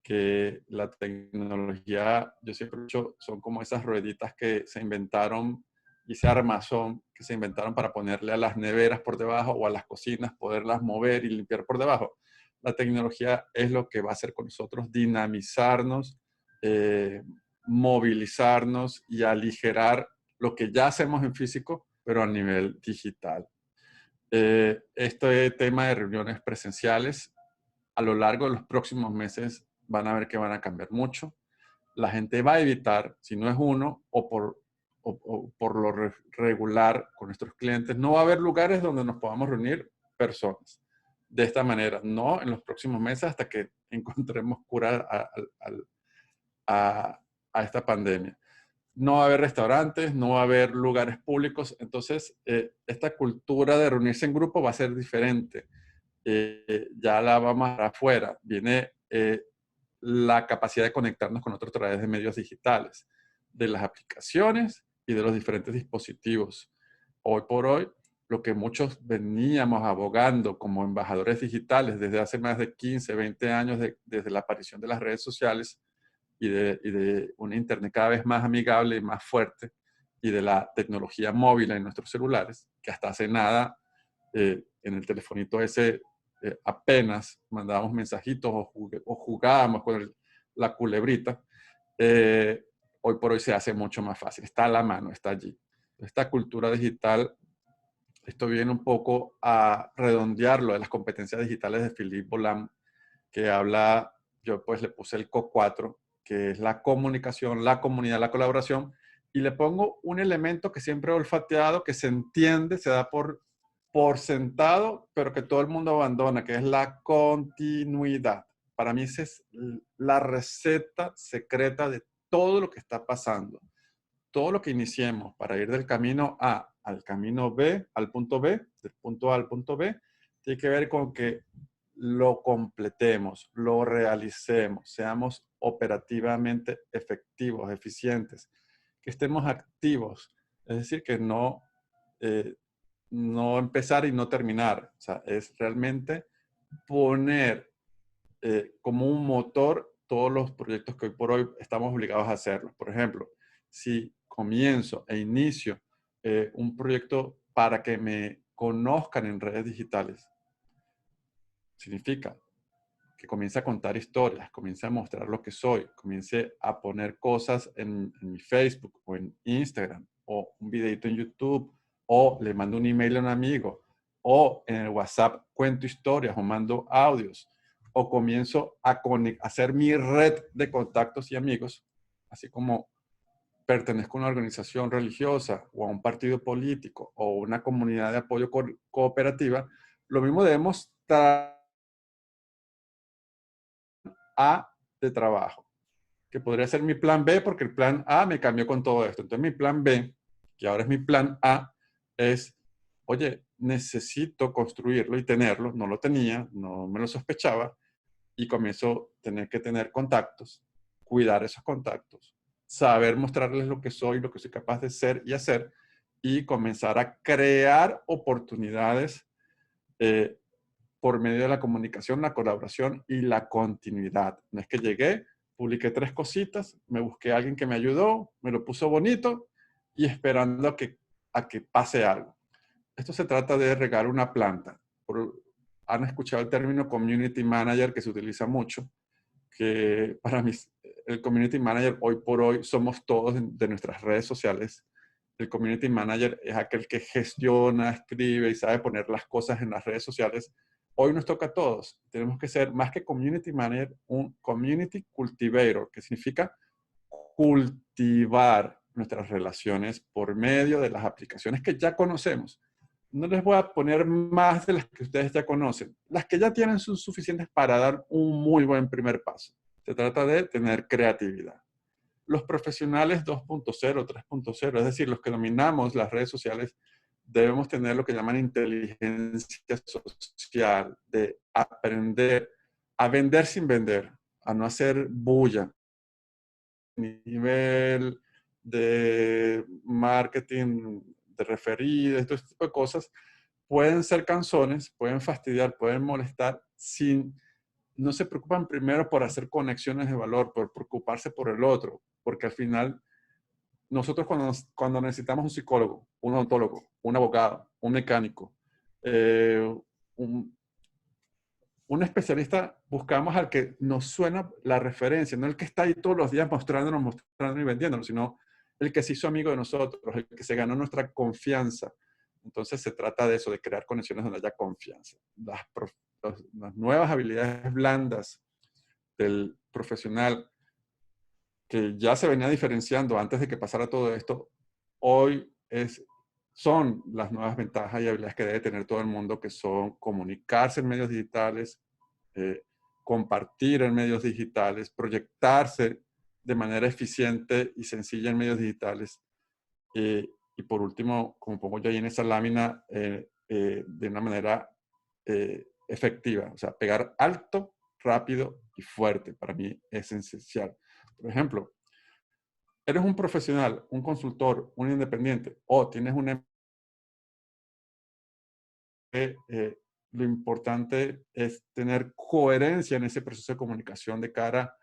S6: que la tecnología, yo siempre he dicho, son como esas rueditas que se inventaron y ese armazón que se inventaron para ponerle a las neveras por debajo o a las cocinas, poderlas mover y limpiar por debajo. La tecnología es lo que va a hacer con nosotros dinamizarnos, movilizarnos y aligerar lo que ya hacemos en físico, pero a nivel digital. Este tema de reuniones presenciales a lo largo de los próximos meses van a ver que van a cambiar mucho. La gente va a evitar, si no es uno o por lo regular con nuestros clientes, no va a haber lugares donde nos podamos reunir personas. De esta manera, no en los próximos meses hasta que encontremos cura a esta pandemia. No va a haber restaurantes, no va a haber lugares públicos. Entonces, esta cultura de reunirse en grupo va a ser diferente. Ya la vamos afuera. Viene la capacidad de conectarnos con otros a través de medios digitales, de las aplicaciones y de los diferentes dispositivos. Hoy por hoy, lo que muchos veníamos abogando como embajadores digitales desde hace más de 15, 20 años, desde la aparición de las redes sociales y de una Internet cada vez más amigable y más fuerte, y de la tecnología móvil en nuestros celulares, que hasta hace nada, en el telefonito ese, apenas mandábamos mensajitos o jugábamos con la culebrita, hoy por hoy se hace mucho más fácil. Está a la mano, está allí. Esta cultura digital, esto viene un poco a redondearlo de las competencias digitales de Philippe Bolam, que habla, yo pues le puse el CO4, que es la comunicación, la comunidad, la colaboración, y le pongo un elemento que siempre he olfateado, que se entiende, se da por sentado, pero que todo el mundo abandona, que es la continuidad. Para mí esa es la receta secreta de todo lo que está pasando. Todo lo que iniciemos para ir del camino A al camino B, al punto B, del punto A al punto B, tiene que ver con que lo completemos, lo realicemos, seamos operativamente efectivos, eficientes, que estemos activos. Es decir, que no empezar y no terminar. O sea, es realmente poner como un motor todos los proyectos que hoy por hoy estamos obligados a hacerlos. Por ejemplo, si comienzo e inicio un proyecto para que me conozcan en redes digitales, significa que comience a contar historias, comience a mostrar lo que soy, comience a poner cosas en mi Facebook o en Instagram, o un videito en YouTube, o le mando un email a un amigo, o en el WhatsApp cuento historias o mando audios, o comienzo a hacer mi red de contactos y amigos, así como pertenezco a una organización religiosa o a un partido político o una comunidad de apoyo cooperativa, lo mismo debemos A de trabajo, que podría ser mi plan B porque el plan A me cambió con todo esto. Entonces mi plan B, que ahora es mi plan A, es, oye, necesito construirlo y tenerlo. No lo tenía, no me lo sospechaba, y comienzo a tener que tener contactos, cuidar esos contactos, saber mostrarles lo que soy capaz de ser y hacer, y comenzar a crear oportunidades por medio de la comunicación, la colaboración y la continuidad. No es que llegué, publiqué 3 cositas, me busqué a alguien que me ayudó, me lo puso bonito y esperando a que pase algo. Esto se trata de regar una planta. Han escuchado el término community manager, que se utiliza mucho, que para mí el community manager hoy por hoy somos todos de nuestras redes sociales. El community manager es aquel que gestiona, escribe y sabe poner las cosas en las redes sociales. Hoy nos toca a todos. Tenemos que ser, más que community manager, un community cultivator, que significa cultivar nuestras relaciones por medio de las aplicaciones que ya conocemos. No les voy a poner más de las que ustedes ya conocen. Las que ya tienen son suficientes para dar un muy buen primer paso. Se trata de tener creatividad. Los profesionales 2.0, 3.0, es decir, los que dominamos las redes sociales, debemos tener lo que llaman inteligencia social, de aprender a vender sin vender, a no hacer bulla. Nivel de marketing, de referidos, todo este tipo de cosas, pueden ser cansones, pueden fastidiar, pueden molestar, no se preocupan primero por hacer conexiones de valor, por preocuparse por el otro, porque al final nosotros cuando necesitamos un psicólogo, un odontólogo, un abogado, un mecánico, un especialista, buscamos al que nos suena la referencia, no el que está ahí todos los días mostrándonos y vendiéndonos, sino el que se hizo amigo de nosotros, el que se ganó nuestra confianza. Entonces se trata de eso, de crear conexiones donde haya confianza. Las nuevas habilidades blandas del profesional, que ya se venía diferenciando antes de que pasara todo esto, hoy son las nuevas ventajas y habilidades que debe tener todo el mundo, que son comunicarse en medios digitales, compartir en medios digitales, proyectarse de manera eficiente y sencilla en medios digitales. Y por último, como pongo yo ahí en esa lámina, de una manera efectiva, o sea, pegar alto, rápido y fuerte, para mí es esencial. Por ejemplo, eres un profesional, un consultor, un independiente, o tienes una lo importante es tener coherencia en ese proceso de comunicación de cara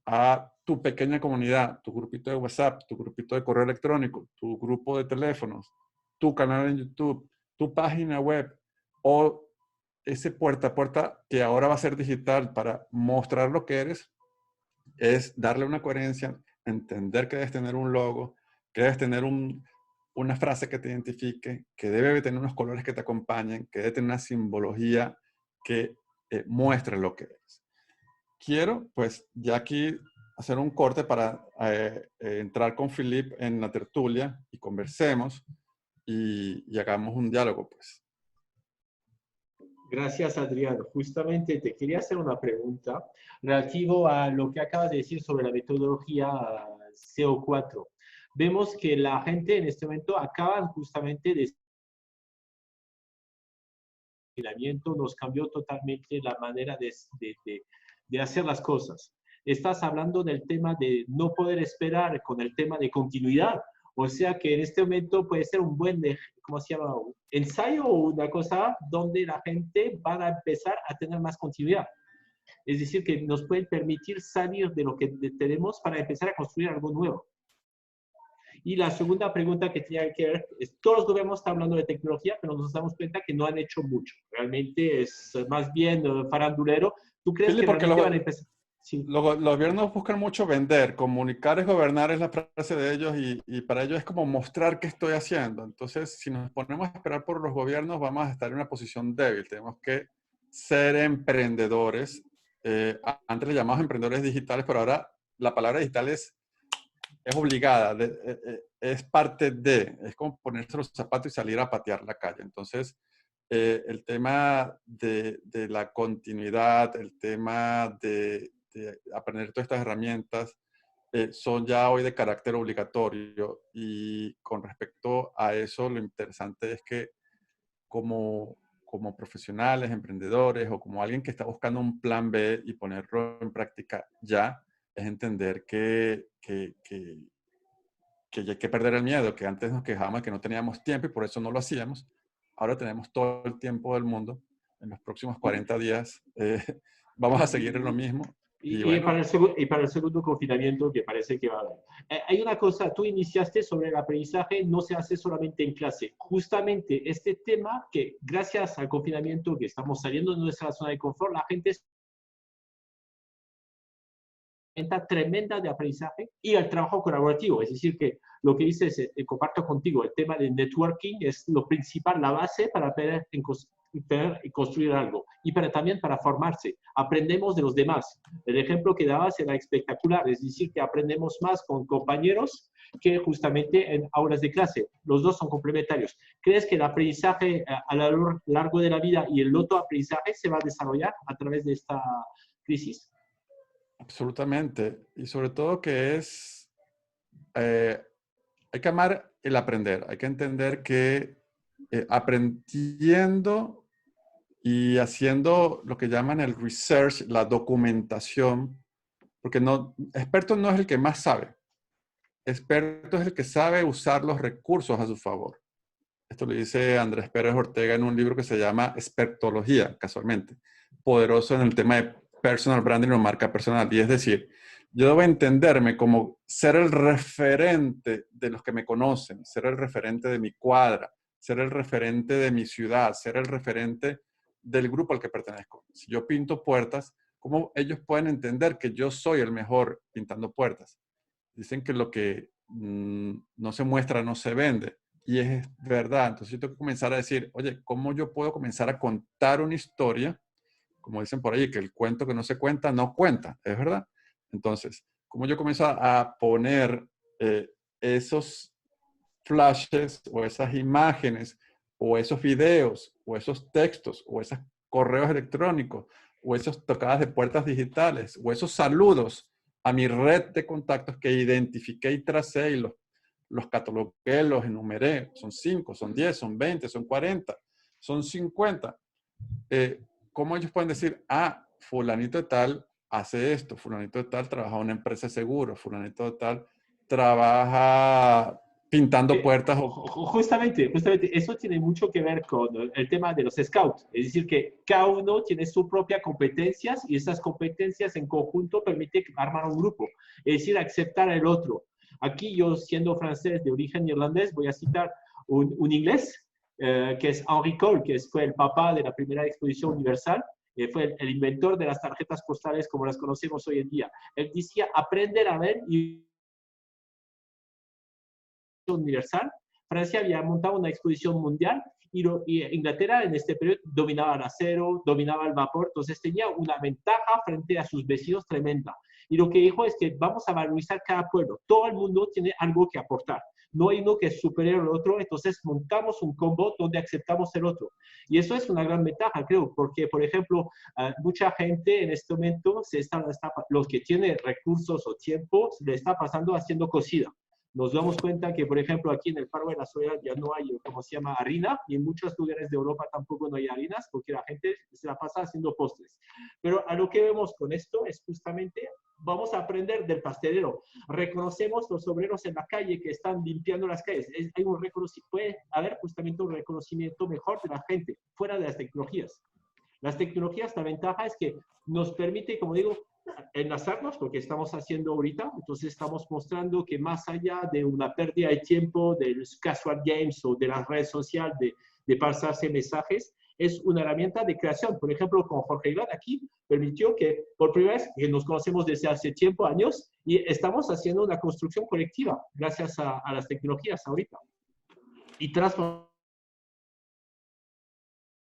S6: a tu pequeña comunidad, tu grupito de WhatsApp, tu grupito de correo electrónico, tu grupo de teléfonos, tu canal en YouTube, tu página web, o ese puerta a puerta que ahora va a ser digital para mostrar lo que eres, es darle una coherencia, entender que debes tener un logo, que debes tener una frase que te identifique, que debe tener unos colores que te acompañen, que debe tener una simbología que muestre lo que eres. Quiero, pues, ya aquí hacer un corte para entrar con Philippe en la tertulia y conversemos y hagamos un diálogo, pues.
S3: Gracias, Adriano. Justamente te quería hacer una pregunta relativo a lo que acabas de decir sobre la metodología CO4. Vemos que la gente en este momento acaban justamente de nos cambió totalmente la manera de hacer las cosas. Estás hablando del tema de no poder esperar con el tema de continuidad. O sea que en este momento puede ser un buen, ¿cómo se llama? Ensayo o una cosa donde la gente va a empezar a tener más continuidad. Es decir, que nos puede permitir salir de lo que tenemos para empezar a construir algo nuevo. Y la segunda pregunta que tenía que ver es, todos los gobiernos están hablando de tecnología, pero nos damos cuenta que no han hecho mucho. Realmente es más bien farandulero. ¿Tú crees que realmente van a empezar? Sí.
S6: Los gobiernos buscan mucho vender, comunicar es gobernar, es la frase de ellos, y para ellos es como mostrar qué estoy haciendo. Entonces, si nos ponemos a esperar por los gobiernos, vamos a estar en una posición débil. Tenemos que ser emprendedores. Antes le llamamos emprendedores digitales, pero ahora la palabra digital es obligada, es parte de, es como ponerse los zapatos y salir a patear la calle. Entonces, el tema de la continuidad, el tema de aprender todas estas herramientas, son ya hoy de carácter obligatorio. Y con respecto a eso, lo interesante es que como profesionales, emprendedores o como alguien que está buscando un plan B y ponerlo en práctica ya, es entender que ya hay que perder el miedo, que antes nos quejábamos de que no teníamos tiempo y por eso no lo hacíamos. Ahora tenemos todo el tiempo del mundo. En los próximos 40 días vamos a seguir en lo mismo.
S3: Y
S6: bueno,
S3: para el segundo confinamiento, que parece que va a haber. Hay una cosa, tú iniciaste sobre el aprendizaje, no se hace solamente en clase. Justamente este tema que gracias al confinamiento que estamos saliendo de nuestra zona de confort, la gente tremenda de aprendizaje y el trabajo colaborativo. Es decir, que lo que dices, comparto contigo, el tema del networking es lo principal, la base para poder construir algo y también para formarse. Aprendemos de los demás. El ejemplo que dabas era espectacular, es decir, que aprendemos más con compañeros que justamente en aulas de clase. Los dos son complementarios. ¿Crees que el aprendizaje a lo largo de la vida y el otro aprendizaje se va a desarrollar a través de esta crisis?
S6: Absolutamente. Y sobre todo que hay que amar el aprender. Hay que entender que aprendiendo y haciendo lo que llaman el research, la documentación, porque experto no es el que más sabe. Experto es el que sabe usar los recursos a su favor. Esto lo dice Andrés Pérez Ortega en un libro que se llama Expertología, casualmente. Poderoso en el tema de personal branding o marca personal. Y es decir, yo debo entenderme como ser el referente de los que me conocen, ser el referente de mi cuadra, ser el referente de mi ciudad, ser el referente del grupo al que pertenezco. Si yo pinto puertas, ¿cómo ellos pueden entender que yo soy el mejor pintando puertas? Dicen que lo que no se muestra no se vende. Y es verdad. Entonces yo tengo que comenzar a decir, oye, ¿cómo yo puedo comenzar a contar una historia? Como dicen por ahí, que el cuento que no se cuenta, no cuenta. Es verdad. Entonces, ¿cómo yo comienzo a poner esos flashes o esas imágenes o esos videos o esos textos o esos correos electrónicos o esas tocadas de puertas digitales o esos saludos a mi red de contactos que identifiqué y tracé y los catalogué, los enumeré? Son 5, son 10, son 20, son 40, son 50. ¿Cómo ellos pueden decir, fulanito de tal hace esto, fulanito de tal trabaja en una empresa de seguros, fulanito de tal trabaja pintando puertas?
S3: Justamente, eso tiene mucho que ver con el tema de los scouts. Es decir, que cada uno tiene sus propias competencias y esas competencias en conjunto permiten armar un grupo. Es decir, aceptar al otro. Aquí yo, siendo francés de origen irlandés, voy a citar un inglés que es Henry Cole, que fue el papá de la primera exposición universal. Fue el inventor de las tarjetas postales como las conocemos hoy en día. Él decía, aprender a ver y universal. Francia había montado una exposición mundial y Inglaterra en este periodo dominaba el acero, dominaba el vapor, entonces tenía una ventaja frente a sus vecinos tremenda. Y lo que dijo es que vamos a valorizar cada pueblo. Todo el mundo tiene algo que aportar. No hay uno que es superior al otro, entonces montamos un combo donde aceptamos el otro. Y eso es una gran ventaja, creo, porque, por ejemplo, mucha gente en este momento, los que tienen recursos o tiempo, se le está pasando haciendo cocina. Nos damos cuenta que, por ejemplo, aquí en el Faro de la Soledad ya no hay, como se llama, harina, y en muchos lugares de Europa tampoco no hay harinas, porque la gente se la pasa haciendo postres. Pero a lo que vemos con esto es justamente, vamos a aprender del pastelero. Reconocemos los obreros en la calle que están limpiando las calles. Puede haber justamente un reconocimiento mejor de la gente, fuera de las tecnologías. Las tecnologías, la ventaja es que nos permite, como digo, enlazarnos, porque estamos haciendo ahorita, entonces estamos mostrando que más allá de una pérdida de tiempo de los casual games o de las redes sociales, de pasarse mensajes, es una herramienta de creación. Por ejemplo, con Jorge Glad aquí permitió que por primera vez, que nos conocemos desde hace tiempo, años, y estamos haciendo una construcción colectiva gracias a las tecnologías ahorita. Y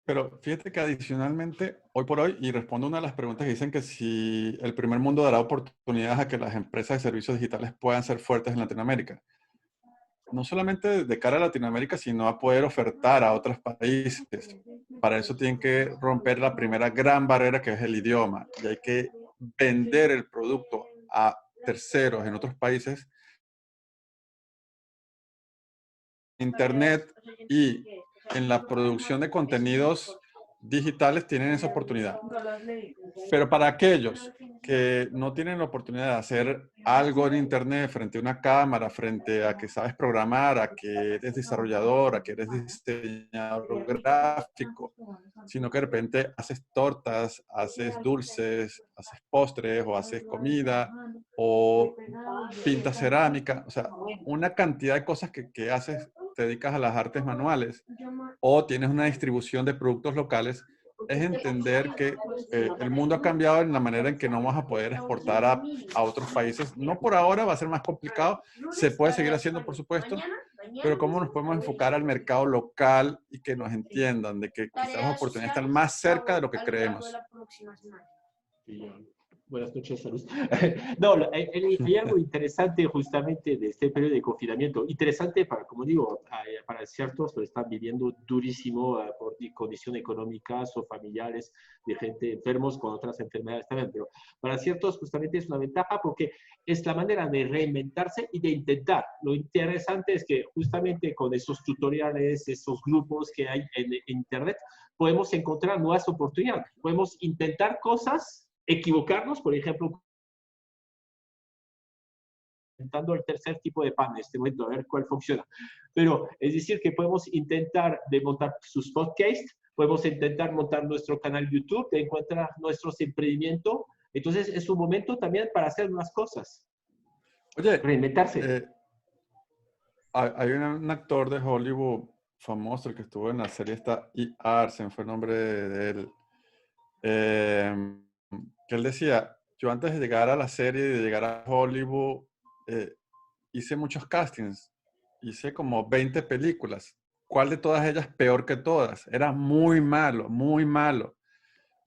S6: Pero fíjate que adicionalmente, hoy por hoy, y respondo una de las preguntas que dicen que si el primer mundo dará oportunidades a que las empresas de servicios digitales puedan ser fuertes en Latinoamérica. No solamente de cara a Latinoamérica, sino a poder ofertar a otros países. Para eso tienen que romper la primera gran barrera, que es el idioma. Y hay que vender el producto a terceros en otros países. Internet y en la producción de contenidos digitales tienen esa oportunidad. Pero para aquellos que no tienen la oportunidad de hacer algo en Internet frente a una cámara, frente a que sabes programar, a que eres desarrollador, a que eres diseñador gráfico, sino que de repente haces tortas, haces dulces, haces postres o haces comida o pintas cerámica, o sea, una cantidad de cosas que haces, te dedicas a las artes manuales o tienes una distribución de productos locales, es entender que el mundo ha cambiado en la manera en que no vamos a poder exportar a otros países. No por ahora, va a ser más complicado. Se puede seguir haciendo, por supuesto, pero cómo nos podemos enfocar al mercado local y que nos entiendan de que quizás las oportunidades están más cerca de lo que creemos.
S3: Buenas noches, salud. No, hay algo interesante justamente de este periodo de confinamiento. Interesante para, como digo, para ciertos lo están viviendo durísimo por condiciones económicas o familiares de gente enfermos con otras enfermedades también. Pero para ciertos justamente es una ventaja porque es la manera de reinventarse y de intentar. Lo interesante es que justamente con esos tutoriales, esos grupos que hay en Internet, podemos encontrar nuevas oportunidades. Podemos intentar cosas, equivocarnos, por ejemplo, intentando el tercer tipo de pan en este momento, a ver cuál funciona. Pero es decir, que podemos intentar de montar sus podcasts, podemos intentar montar nuestro canal YouTube, de encontrar nuestros emprendimientos. Entonces, es un momento también para hacer unas cosas.
S6: Oye,
S3: reinventarse.
S6: Hay un actor de Hollywood famoso, el que estuvo en la serie esta ER, se me fue el nombre de él, que él decía, yo antes de llegar a la serie, de llegar a Hollywood, hice muchos castings, hice como 20 películas. ¿Cuál de todas ellas peor que todas? Era muy malo, muy malo.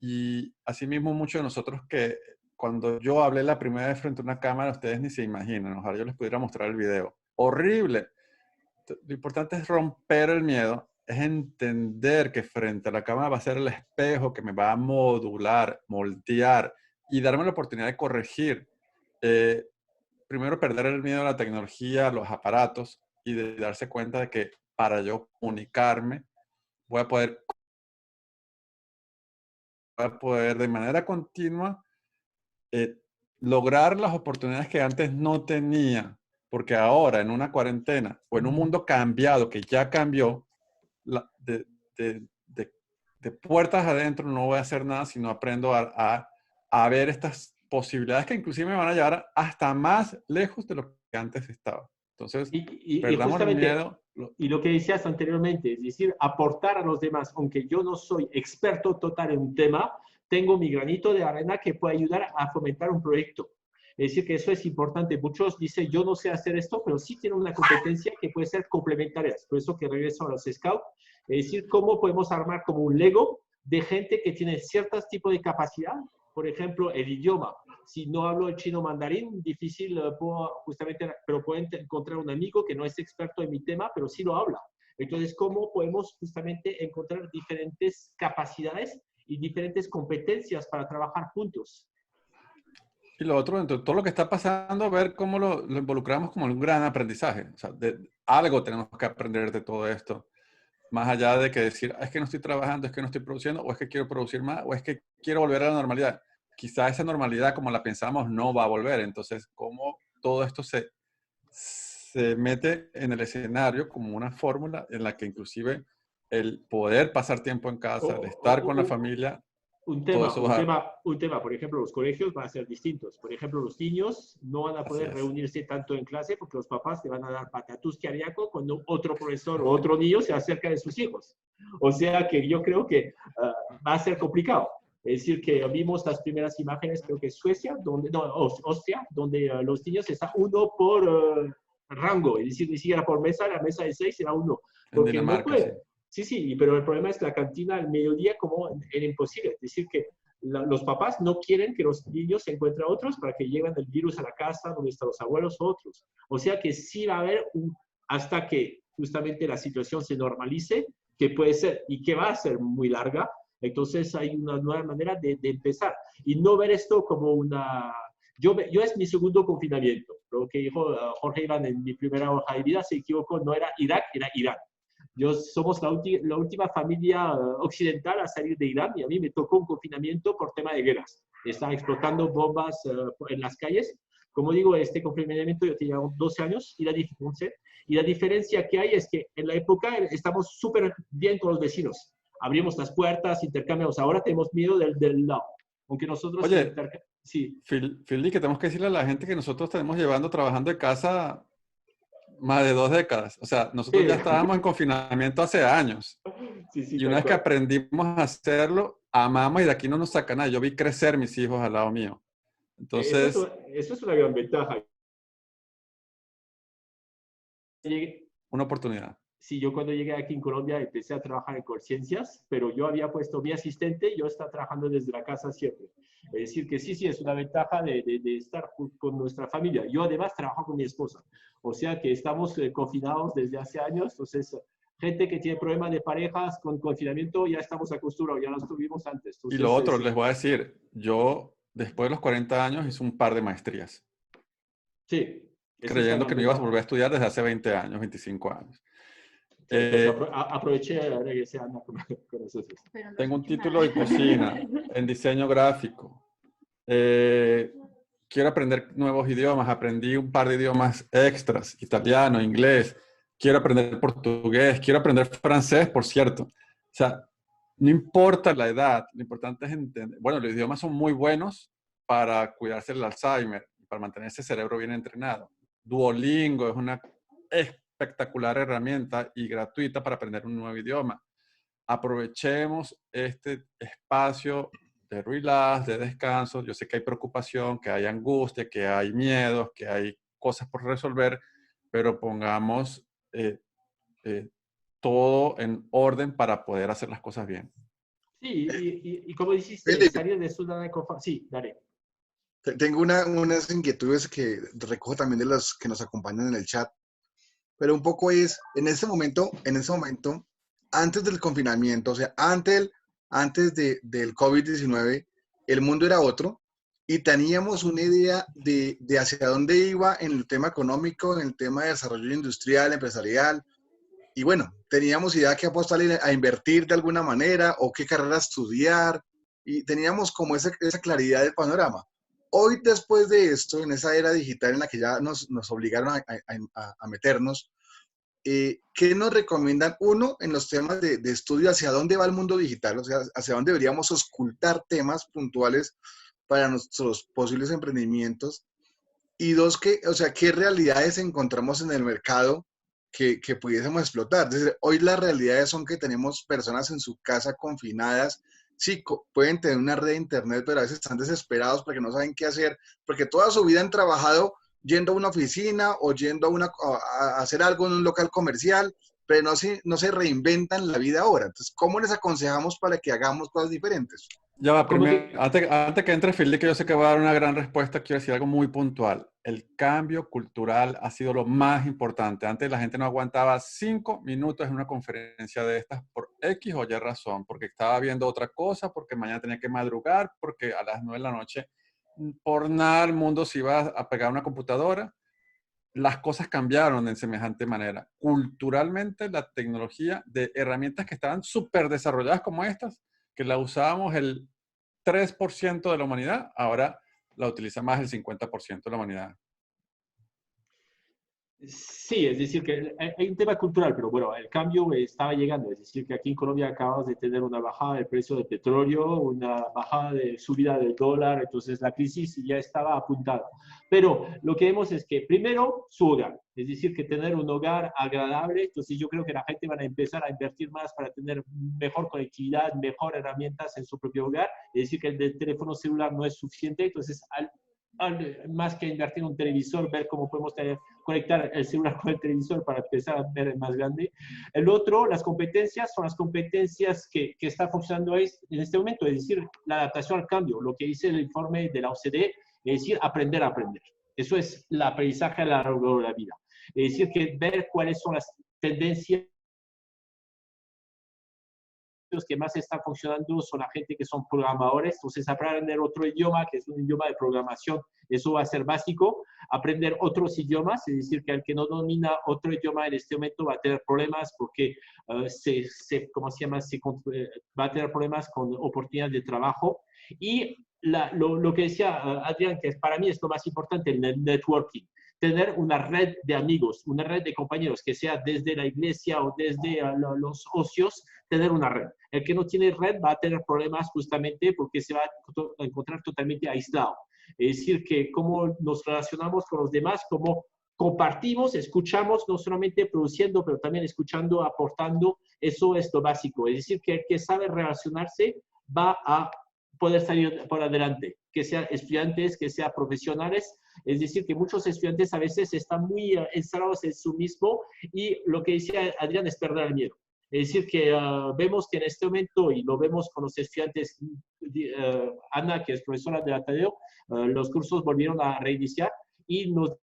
S6: Y asimismo muchos de nosotros que cuando yo hablé la primera vez frente a una cámara, ustedes ni se imaginan, ojalá yo les pudiera mostrar el video. Horrible. Lo importante es romper el miedo, es entender que frente a la cámara va a ser el espejo que me va a modular, moldear y darme la oportunidad de corregir. Primero perder el miedo a la tecnología, a los aparatos y de darse cuenta de que para yo comunicarme voy a poder de manera continua lograr las oportunidades que antes no tenía. Porque ahora, en una cuarentena o en un mundo cambiado, que ya cambió, de puertas adentro no voy a hacer nada si no aprendo a ver estas posibilidades que inclusive me van a llevar hasta más lejos de lo que antes estaba. Entonces, perdamos el miedo.
S3: Y lo que decías anteriormente, es decir, aportar a los demás, aunque yo no soy experto total en un tema, tengo mi granito de arena que puede ayudar a fomentar un proyecto. Es decir, que eso es importante. Muchos dicen, yo no sé hacer esto, pero sí tienen una competencia que puede ser complementaria. Por eso que regreso a los scouts. Es decir, cómo podemos armar como un Lego de gente que tiene ciertos tipos de capacidad. Por ejemplo, el idioma. Si no hablo el chino mandarín, difícil, justamente, pero puedo encontrar un amigo que no es experto en mi tema, pero sí lo habla. Entonces, ¿cómo podemos justamente encontrar diferentes capacidades y diferentes competencias para trabajar juntos?
S6: Y lo otro, dentro de todo lo que está pasando, ver cómo lo involucramos como un gran aprendizaje. O sea, algo tenemos que aprender de todo esto. Más allá de que decir, es que no estoy trabajando, es que no estoy produciendo, o es que quiero producir más, o es que quiero volver a la normalidad. Quizá esa normalidad, como la pensamos, no va a volver. Entonces, cómo todo esto se mete en el escenario como una fórmula en la que inclusive el poder pasar tiempo en casa, el estar con la familia,
S3: un tema, por ejemplo, los colegios van a ser distintos. Por ejemplo, los niños no van a poder reunirse tanto en clase porque los papás te van a dar patatús cardíaco cuando otro profesor o otro niño se acerca de sus hijos. O sea que yo creo que va a ser complicado. Es decir, que vimos las primeras imágenes, creo que Suecia, Austria, donde los niños están uno por rango, es decir, ni siquiera por mesa, la mesa de 6 era uno. Porque
S6: en Dinamarca,
S3: no puede. Sí, pero el problema es que la cantina al mediodía como era imposible. Es decir, que los papás no quieren que los niños se encuentren a otros para que lleven el virus a la casa donde están los abuelos o otros. O sea que sí va a haber hasta que justamente la situación se normalice, que puede ser y que va a ser muy larga. Entonces hay una nueva manera de empezar y no ver esto como una... Yo es mi segundo confinamiento. Lo que dijo Jorge Iván en mi primera hoja de vida se equivocó, no era Irak, era Irán. Somos la última familia occidental a salir de Irán y a mí me tocó un confinamiento por tema de guerras. Estaban explotando bombas en las calles. Como digo, este confinamiento yo tenía 12 años y la diferencia que hay es que en la época estamos súper bien con los vecinos. Abrimos las puertas, intercambiamos. Ahora tenemos miedo del lado. Aunque nosotros...
S6: Oye,
S3: sí.
S6: Fili, que tenemos que decirle a la gente que nosotros tenemos llevando trabajando de casa más de 2 décadas. O sea, nosotros ya estábamos en confinamiento hace años.
S3: Sí,
S6: y una vez que aprendimos a hacerlo, amamos y de aquí no nos saca nada. Yo vi crecer mis hijos al lado mío. Entonces...
S3: Eso es una gran ventaja.
S6: Una oportunidad.
S3: Sí, yo cuando llegué aquí en Colombia empecé a trabajar en Colciencias, pero yo había puesto mi asistente y yo estaba trabajando desde la casa siempre. Es decir, que sí, es una ventaja de estar con nuestra familia. Yo además trabajo con mi esposa, o sea que estamos confinados desde hace años, entonces gente que tiene problemas de parejas con confinamiento ya estamos acostumbrados, ya los tuvimos antes. Entonces,
S6: y lo otro, les voy a decir, yo después de los 40 años hice un par de maestrías.
S3: Sí.
S6: Creyendo que no ibas a volver a estudiar desde hace 20 años, 25 años.
S3: Aproveché a regresar con nosotros.
S6: Tengo un título de cocina, en diseño gráfico. Quiero aprender nuevos idiomas. Aprendí un par de idiomas extras, italiano, inglés. Quiero aprender portugués. Quiero aprender francés, por cierto. O sea, no importa la edad, lo importante es entender. Bueno, los idiomas son muy buenos para cuidarse del Alzheimer, para mantener ese cerebro bien entrenado. Duolingo es una espectacular herramienta y gratuita para aprender un nuevo idioma. Aprovechemos este espacio de relax, de descanso. Yo sé que hay preocupación, que hay angustia, que hay miedos, que hay cosas por resolver, pero pongamos todo en orden para poder hacer las cosas bien.
S3: Sí, y como dijiste, salir de zona de confort. Sí, dale.
S1: Tengo unas inquietudes que recojo también de los que nos acompañan en el chat, pero un poco es, en ese momento, antes del confinamiento, o sea, antes del COVID-19, el mundo era otro y teníamos una idea de hacia dónde iba en el tema económico, en el tema de desarrollo industrial, empresarial, y bueno, teníamos idea que apostarle a invertir de alguna manera o qué carrera estudiar, y teníamos como esa claridad del panorama. Hoy, después de esto, en esa era digital en la que ya nos obligaron a meternos, ¿qué nos recomiendan, uno, en los temas de estudio, hacia dónde va el mundo digital? O sea, hacia dónde deberíamos auscultar temas puntuales para nuestros posibles emprendimientos. Y dos, ¿qué realidades encontramos en el mercado que pudiésemos explotar? Es decir, hoy las realidades son que tenemos personas en su casa confinadas. Sí, pueden tener una red de internet, pero a veces están desesperados porque no saben qué hacer, porque toda su vida han trabajado yendo a una oficina o yendo a hacer algo en un local comercial, pero no se reinventan la vida ahora. Entonces, ¿cómo les aconsejamos para que hagamos cosas diferentes?
S6: Ya va, primero, antes que entre Phil, que yo sé que va a dar una gran respuesta, quiero decir algo muy puntual. El cambio cultural ha sido lo más importante. Antes la gente no aguantaba 5 minutos en una conferencia de estas por X o Y razón, porque estaba viendo otra cosa, porque mañana tenía que madrugar, porque a las 9 de la noche, por nada el mundo se iba a pegar a una computadora. Las cosas cambiaron de semejante manera. Culturalmente, la tecnología de herramientas que estaban súper desarrolladas como estas, que la usábamos el 3% de la humanidad, ahora la utiliza más el 50% de la humanidad.
S3: Sí, es decir, que hay un tema cultural, pero bueno, el cambio estaba llegando. Es decir, que aquí en Colombia acabamos de tener una bajada del precio del petróleo, una bajada de subida del dólar, entonces la crisis ya estaba apuntada. Pero lo que vemos es que primero su hogar, es decir, que tener un hogar agradable, entonces yo creo que la gente va a empezar a invertir más para tener mejor conectividad, mejor herramientas en su propio hogar, es decir, que el teléfono celular no es suficiente, entonces más que invertir en un televisor, ver cómo podemos conectar el celular con el televisor para empezar a ver más grande. El otro, las competencias, son las competencias que están funcionando en este momento, es decir, la adaptación al cambio, lo que dice el informe de la OCDE, es decir, aprender a aprender. Eso es el aprendizaje a lo largo de la vida. Es decir, que ver cuáles son las tendencias sitios que más están funcionando son la gente que son programadores. Entonces, aprender otro idioma, que es un idioma de programación, eso va a ser básico. Aprender otros idiomas, es decir, que el que no domina otro idioma en este momento va a tener problemas porque ¿cómo se llama? Va a tener problemas con oportunidades de trabajo. Y lo que decía Adrián, que para mí es lo más importante, el networking. Tener una red de amigos, una red de compañeros, que sea desde la iglesia o desde los ocios, tener una red. El que no tiene red va a tener problemas justamente porque se va a encontrar totalmente aislado. Es decir, que cómo nos relacionamos con los demás, cómo compartimos, escuchamos, no solamente produciendo, pero también escuchando, aportando, eso es lo básico. Es decir, que el que sabe relacionarse va a poder salir por adelante, que sean estudiantes, que sean profesionales. Es decir, que muchos estudiantes a veces están muy encerrados en su mismo y lo que decía Adrián es perder el miedo. Es decir, que vemos que en este momento, y lo vemos con los estudiantes, Ana, que es profesora de Ateneo, los cursos volvieron a reiniciar y nos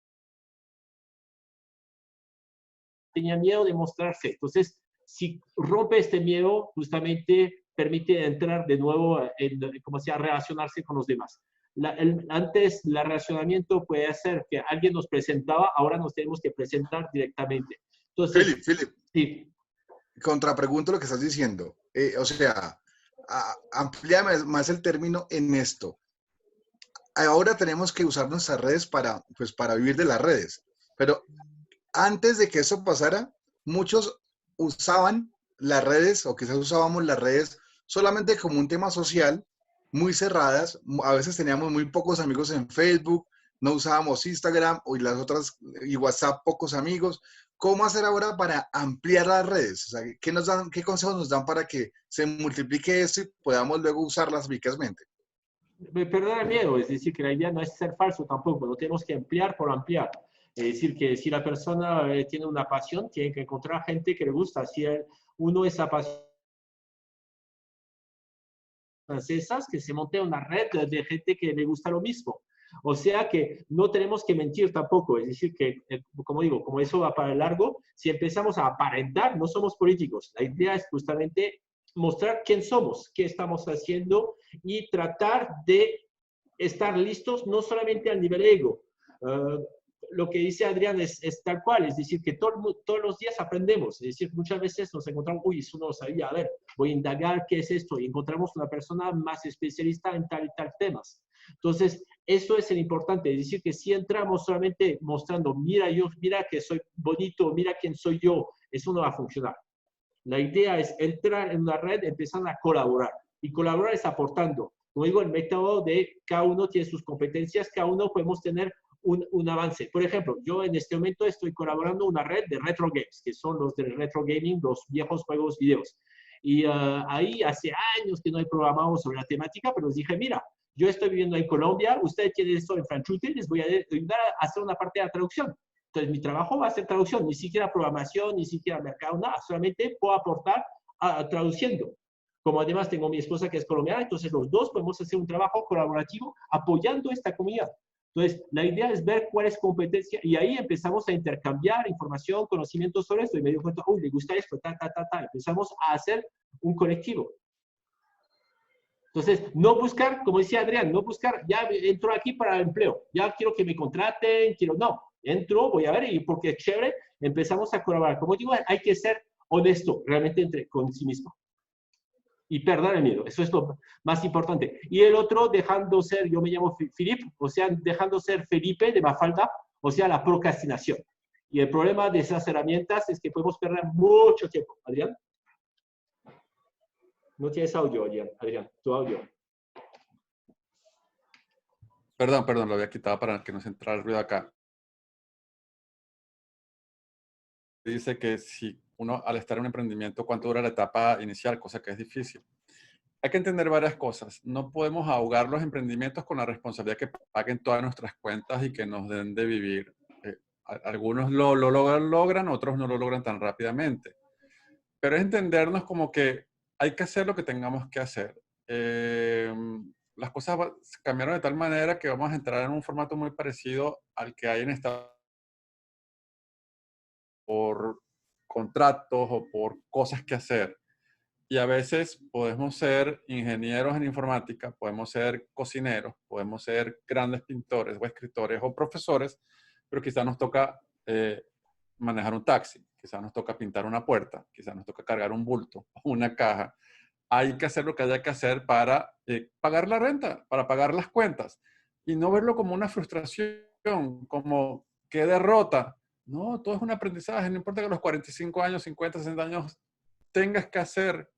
S3: tenían miedo de mostrarse. Entonces, si rompe este miedo, justamente permite entrar de nuevo como sea, relacionarse con los demás. Antes, el relacionamiento puede hacer que alguien nos presentaba, ahora nos tenemos que presentar directamente. Entonces,
S1: Philip,
S3: sí.
S1: Contrapregunto lo que estás diciendo. O sea, amplía más el término en esto. Ahora tenemos que usar nuestras redes pues, para vivir de las redes. Pero antes de que eso pasara, muchos usaban las redes, o quizás usábamos las redes solamente como un tema social, muy cerradas. A veces teníamos muy pocos amigos en Facebook, no usábamos Instagram y WhatsApp, pocos amigos. ¿Cómo hacer ahora para ampliar las redes? O sea, ¿qué consejos nos dan para que se multiplique esto y podamos luego usarlas eficazmente?
S3: Perder el miedo, es decir, que la idea no es ser falso tampoco, no tenemos que ampliar por ampliar. Es decir, que si la persona tiene una pasión, tiene que encontrar gente que le gusta. Si uno es apasionado francesas, que se monte una red de gente que le gusta lo mismo. O sea que no tenemos que mentir tampoco, es decir, que, como digo, como eso va para el largo, si empezamos a aparentar, no somos políticos. La idea es justamente mostrar quién somos, qué estamos haciendo y tratar de estar listos no solamente al nivel ego. Lo que dice Adrián es tal cual, es decir, que todos los días aprendemos, es decir, muchas veces nos encontramos, uy, eso no lo sabía, a ver, voy a indagar qué es esto, y encontramos una persona más especialista en tal y tal temas. Entonces, eso es el importante, es decir, que si entramos solamente mostrando, mira que soy bonito, mira quién soy yo, eso no va a funcionar. La idea es entrar en una red, empezar a colaborar, y colaborar es aportando. Como digo, el método de cada uno tiene sus competencias, cada uno podemos tener un avance. Por ejemplo, yo en este momento estoy colaborando en una red de retro games, que son los de retro gaming, los viejos juegos videos. Y ahí hace años que no he programado sobre la temática, pero les dije, mira, yo estoy viviendo en Colombia, ustedes tienen esto en Franchute, les voy a ayudar a hacer una parte de la traducción. Entonces, mi trabajo va a ser traducción, ni siquiera programación, ni siquiera mercado, nada, solamente puedo aportar traduciendo. Como además tengo mi esposa que es colombiana, entonces los dos podemos hacer un trabajo colaborativo apoyando esta comunidad. Entonces, la idea es ver cuál es competencia y ahí empezamos a intercambiar información, conocimientos sobre esto y me dio cuenta, uy, le gusta esto, Empezamos a hacer un colectivo. Entonces, no buscar, como decía Adrián, no buscar, ya entro aquí para el empleo, ya quiero que me contraten, no, entro, voy a ver y porque es chévere, empezamos a colaborar. Como digo, hay que ser honesto realmente con sí mismo. Y perder el miedo, eso es lo más importante. Y el otro, dejando ser, yo me llamo Philippe, o sea, dejando ser Felipe de Mafalda, o sea, la procrastinación. Y el problema de esas herramientas es que podemos perder mucho tiempo. Adrián. No tienes audio, Adrián, tu audio.
S6: Perdón, lo había quitado para que no se entrara el ruido acá. Dice que si uno al estar en un emprendimiento, ¿cuánto dura la etapa inicial? Cosa que es difícil. Hay que entender varias cosas. No podemos ahogar los emprendimientos con la responsabilidad que paguen todas nuestras cuentas y que nos den de vivir. Algunos lo logran, otros no lo logran tan rápidamente. Pero es entendernos como que hay que hacer lo que tengamos que hacer. Las cosas cambiaron de tal manera que vamos a entrar en un formato muy parecido al que hay en Estados Unidos por contratos o por cosas que hacer. Y a veces podemos ser ingenieros en informática, podemos ser cocineros, podemos ser grandes pintores o escritores o profesores, pero quizás nos toca manejar un taxi, quizás nos toca pintar una puerta, quizás nos toca cargar un bulto o una caja. Hay que hacer lo que haya que hacer para pagar la renta, para pagar las cuentas y no verlo como una frustración, como qué derrota. No, todo es un aprendizaje, no importa que a los 45 años, 50, 60 años tengas que hacer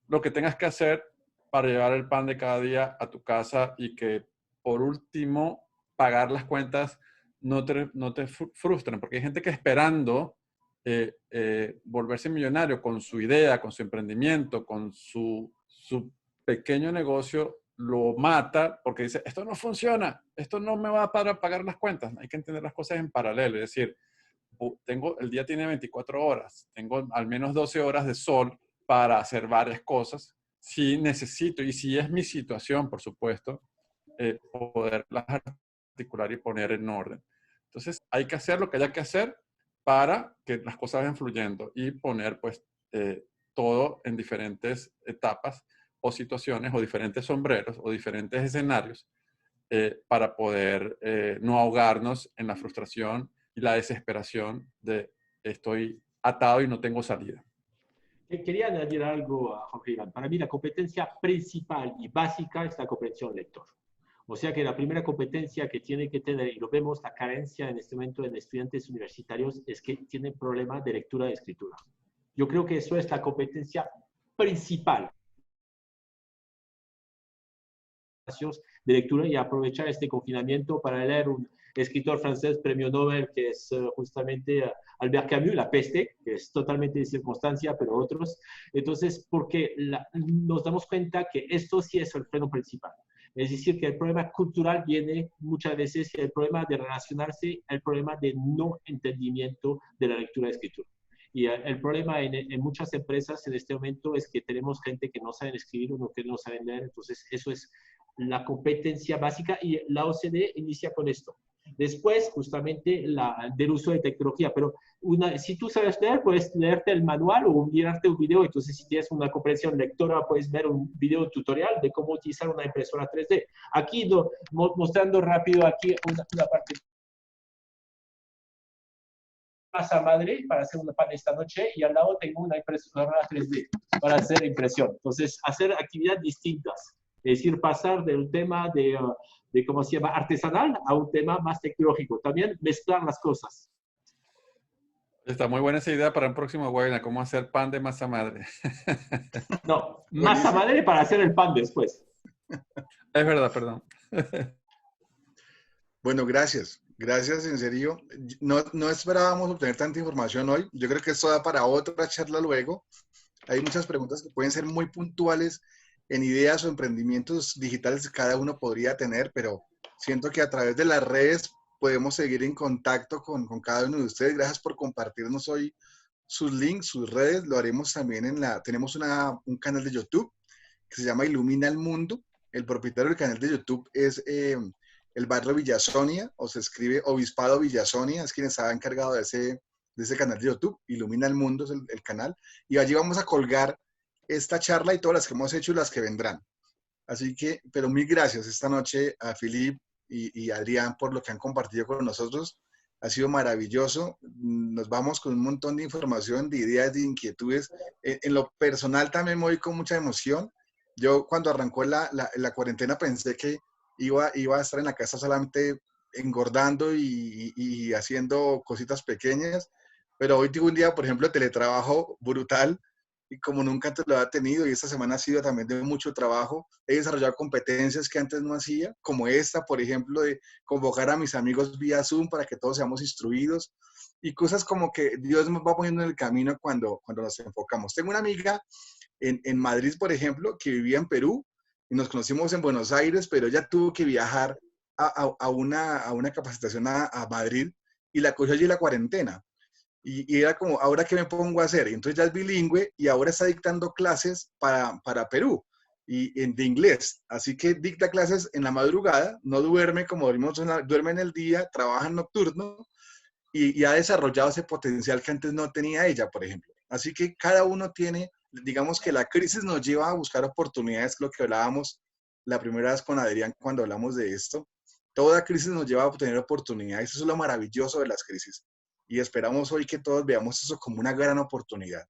S6: lo que tengas que hacer para llevar el pan de cada día a tu casa y que, por último, pagar las cuentas no te frustren, porque hay gente que esperando volverse millonario con su idea, con su emprendimiento, con su pequeño negocio, lo mata porque dice, esto no funciona, esto no me va para pagar las cuentas. Hay que entender las cosas en paralelo, es decir, el día tiene 24 horas, tengo al menos 12 horas de sol para hacer varias cosas. Si necesito, y si es mi situación, por supuesto, poderlas articular y poner en orden. Entonces, hay que hacer lo que haya que hacer para que las cosas vayan fluyendo y poner, pues, todo en diferentes etapas o situaciones o diferentes sombreros o diferentes escenarios para poder no ahogarnos en la frustración y la desesperación de estoy atado y no tengo salida.
S3: Quería añadir algo a Jorge Iván. Para mí la competencia principal y básica es la comprensión lector. O sea que la primera competencia que tiene que tener, y lo vemos, la carencia en este momento en estudiantes universitarios, es que tienen problemas de lectura y escritura. Yo creo que eso es la competencia principal de lectura y aprovechar este confinamiento para leer un escritor francés premio Nobel que es justamente Albert Camus, La peste, que es totalmente de circunstancia, pero otros. Entonces, porque nos damos cuenta que esto sí es el freno principal. Es decir, que el problema cultural viene muchas veces, el problema de relacionarse, el problema de no entendimiento de la lectura y escritura. Y el problema en muchas empresas en este momento es que tenemos gente que no saben escribir o que no saben leer. Entonces, eso es la competencia básica y la OCDE inicia con esto. Después, justamente, del uso de tecnología. Pero si tú sabes leer, puedes leerte el manual o mirarte un video. Entonces, si tienes una comprensión lectora, puedes ver un video tutorial de cómo utilizar una impresora 3D. Aquí, mostrando rápido aquí una parte. Masa madre para hacer una pan esta noche y al lado tengo una impresora 3D para hacer impresión. Entonces, hacer actividades distintas. Es decir, pasar del tema de ¿cómo se llama?, artesanal a un tema más tecnológico. También mezclar las cosas.
S6: Está muy buena esa idea para un próximo webinar, cómo hacer pan de masa madre.
S3: No, masa madre para hacer el pan después.
S6: Es verdad, perdón.
S1: Bueno, gracias. Gracias, en serio. No esperábamos obtener tanta información hoy. Yo creo que esto da para otra charla luego. Hay muchas preguntas que pueden ser muy puntuales en ideas o emprendimientos digitales que cada uno podría tener, pero siento que a través de las redes podemos seguir en contacto con cada uno de ustedes. Gracias por compartirnos hoy sus links, sus redes. Lo haremos también tenemos un canal de YouTube que se llama Ilumina el Mundo. El propietario del canal de YouTube es el barrio Villasonia, o se escribe Obispado Villasonia, es quien estaba encargado de ese canal de YouTube. Ilumina el Mundo es el canal. Y allí vamos a colgar esta charla y todas las que hemos hecho y las que vendrán. Así que, pero mil gracias esta noche a Philippe y Adrián por lo que han compartido con nosotros. Ha sido maravilloso. Nos vamos con un montón de información, de ideas, de inquietudes. En lo personal también me voy con mucha emoción. Yo cuando arrancó la cuarentena pensé que iba a estar en la casa solamente engordando y haciendo cositas pequeñas. Pero hoy tengo un día, por ejemplo, de teletrabajo brutal, y como nunca antes lo había tenido, y esta semana ha sido también de mucho trabajo. He desarrollado competencias que antes no hacía, como esta, por ejemplo, de convocar a mis amigos vía Zoom para que todos seamos instruidos, y cosas como que Dios nos va poniendo en el camino cuando nos enfocamos. Tengo una amiga en Madrid, por ejemplo, que vivía en Perú, y nos conocimos en Buenos Aires, pero ella tuvo que viajar a una capacitación a Madrid, y la cogió allí la cuarentena. Y era como, ¿ahora qué me pongo a hacer? Y entonces ya es bilingüe y ahora está dictando clases para Perú de inglés. Así que dicta clases en la madrugada, no duerme como duerme en el día, trabaja en nocturno y ha desarrollado ese potencial que antes no tenía ella, por ejemplo. Así que cada uno tiene digamos que la crisis nos lleva a buscar oportunidades, lo que hablábamos la primera vez con Adrián cuando hablamos de esto. Toda crisis nos lleva a obtener oportunidades. Eso es lo maravilloso de las crisis. Y esperamos hoy que todos veamos eso como una gran oportunidad.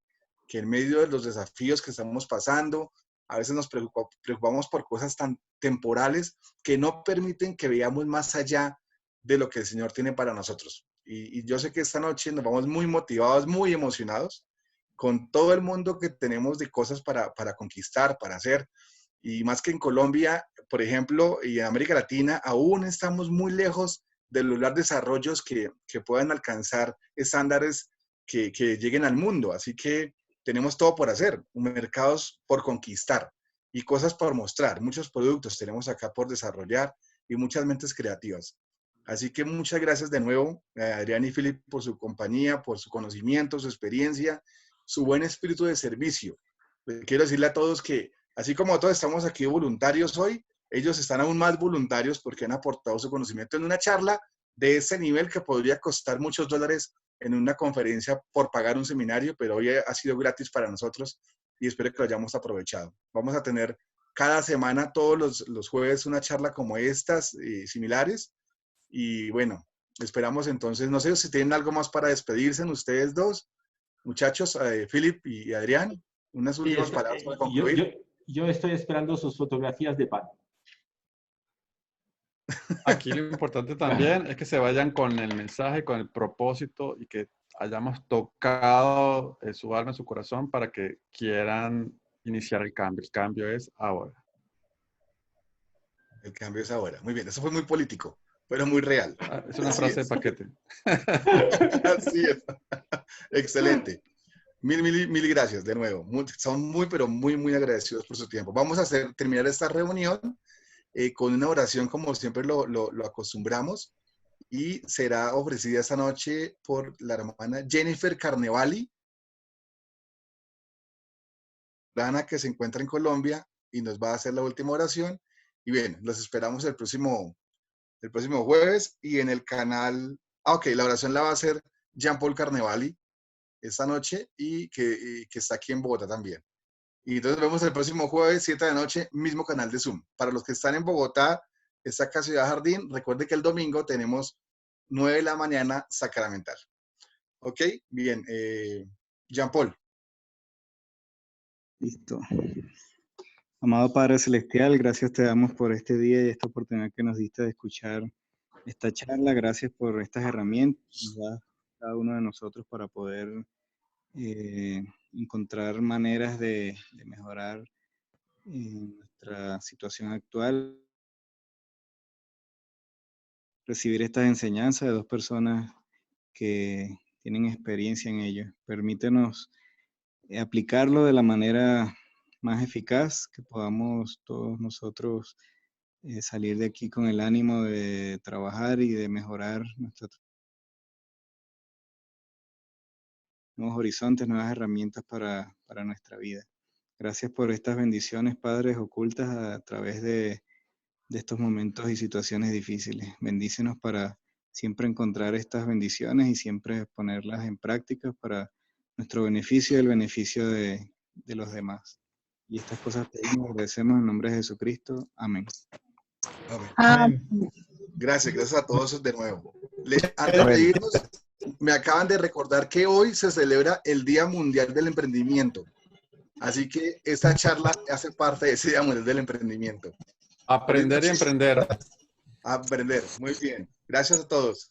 S1: Que en medio de los desafíos que estamos pasando, a veces nos preocupamos por cosas tan temporales que no permiten que veamos más allá de lo que el Señor tiene para nosotros. Y yo sé que esta noche nos vamos muy motivados, muy emocionados, con todo el mundo que tenemos de cosas para conquistar, para hacer. Y más que en Colombia, por ejemplo, y en América Latina, aún estamos muy lejos de lograr desarrollos que puedan alcanzar estándares que lleguen al mundo. Así que tenemos todo por hacer, mercados por conquistar y cosas por mostrar. Muchos productos tenemos acá por desarrollar y muchas mentes creativas. Así que muchas gracias de nuevo, Adrián y Philip, por su compañía, por su conocimiento, su experiencia, su buen espíritu de servicio. Quiero decirle a todos que, así como todos estamos aquí voluntarios hoy, ellos están aún más voluntarios porque han aportado su conocimiento en una charla de ese nivel que podría costar muchos dólares en una conferencia por pagar un seminario, pero hoy ha sido gratis para nosotros y espero que lo hayamos aprovechado. Vamos a tener cada semana, todos los jueves, una charla como estas, similares. Y bueno, esperamos entonces, no sé si tienen algo más para despedirse en ustedes dos, muchachos, Philip y Adrián, unas últimas palabras para concluir.
S3: Yo estoy esperando sus fotografías de pan.
S6: Aquí lo importante también es que se vayan con el mensaje, con el propósito y que hayamos tocado su alma, su corazón para que quieran iniciar el cambio. El cambio es ahora.
S1: El cambio es ahora. Muy bien, eso fue muy político, pero muy real.
S6: Es una frase de paquete.
S1: Así es. Excelente. Mil gracias de nuevo. Son muy, pero muy, muy agradecidos por su tiempo. Vamos a terminar esta reunión con una oración como siempre lo acostumbramos y será ofrecida esta noche por la hermana Jennifer Carnevali, que se encuentra en Colombia y nos va a hacer la última oración. Y bien, los esperamos el próximo jueves y en el canal, la oración la va a hacer Jean-Paul Carnevali esta noche y que está aquí en Bogotá también. Y entonces nos vemos el próximo jueves, 7 de la noche, mismo canal de Zoom. Para los que están en Bogotá, está acá Ciudad Jardín. Recuerde que el domingo tenemos 9 de la mañana sacramental. ¿Ok? Bien. Jean-Paul.
S9: Listo. Amado Padre Celestial, gracias te damos por este día y esta oportunidad que nos diste de escuchar esta charla. Gracias por estas herramientas que nos da cada uno de nosotros para poder encontrar maneras de mejorar nuestra situación actual. Recibir estas enseñanzas de dos personas que tienen experiencia en ello. Permítenos aplicarlo de la manera más eficaz, que podamos todos nosotros salir de aquí con el ánimo de trabajar y de mejorar nuevos horizontes, nuevas herramientas para nuestra vida. Gracias por estas bendiciones, Padres, ocultas a través de estos momentos y situaciones difíciles. Bendícenos para siempre encontrar estas bendiciones y siempre ponerlas en práctica para nuestro beneficio y el beneficio de los demás. Y estas cosas pedimos, agradecemos en nombre de Jesucristo. Amén.
S1: Amén. Gracias a todos de nuevo. Antes de irnos, me acaban de recordar que hoy se celebra el Día Mundial del Emprendimiento. Así que esta charla hace parte de ese Día Mundial del Emprendimiento.
S6: Aprender y emprender.
S1: Aprender. Muy bien. Gracias a todos.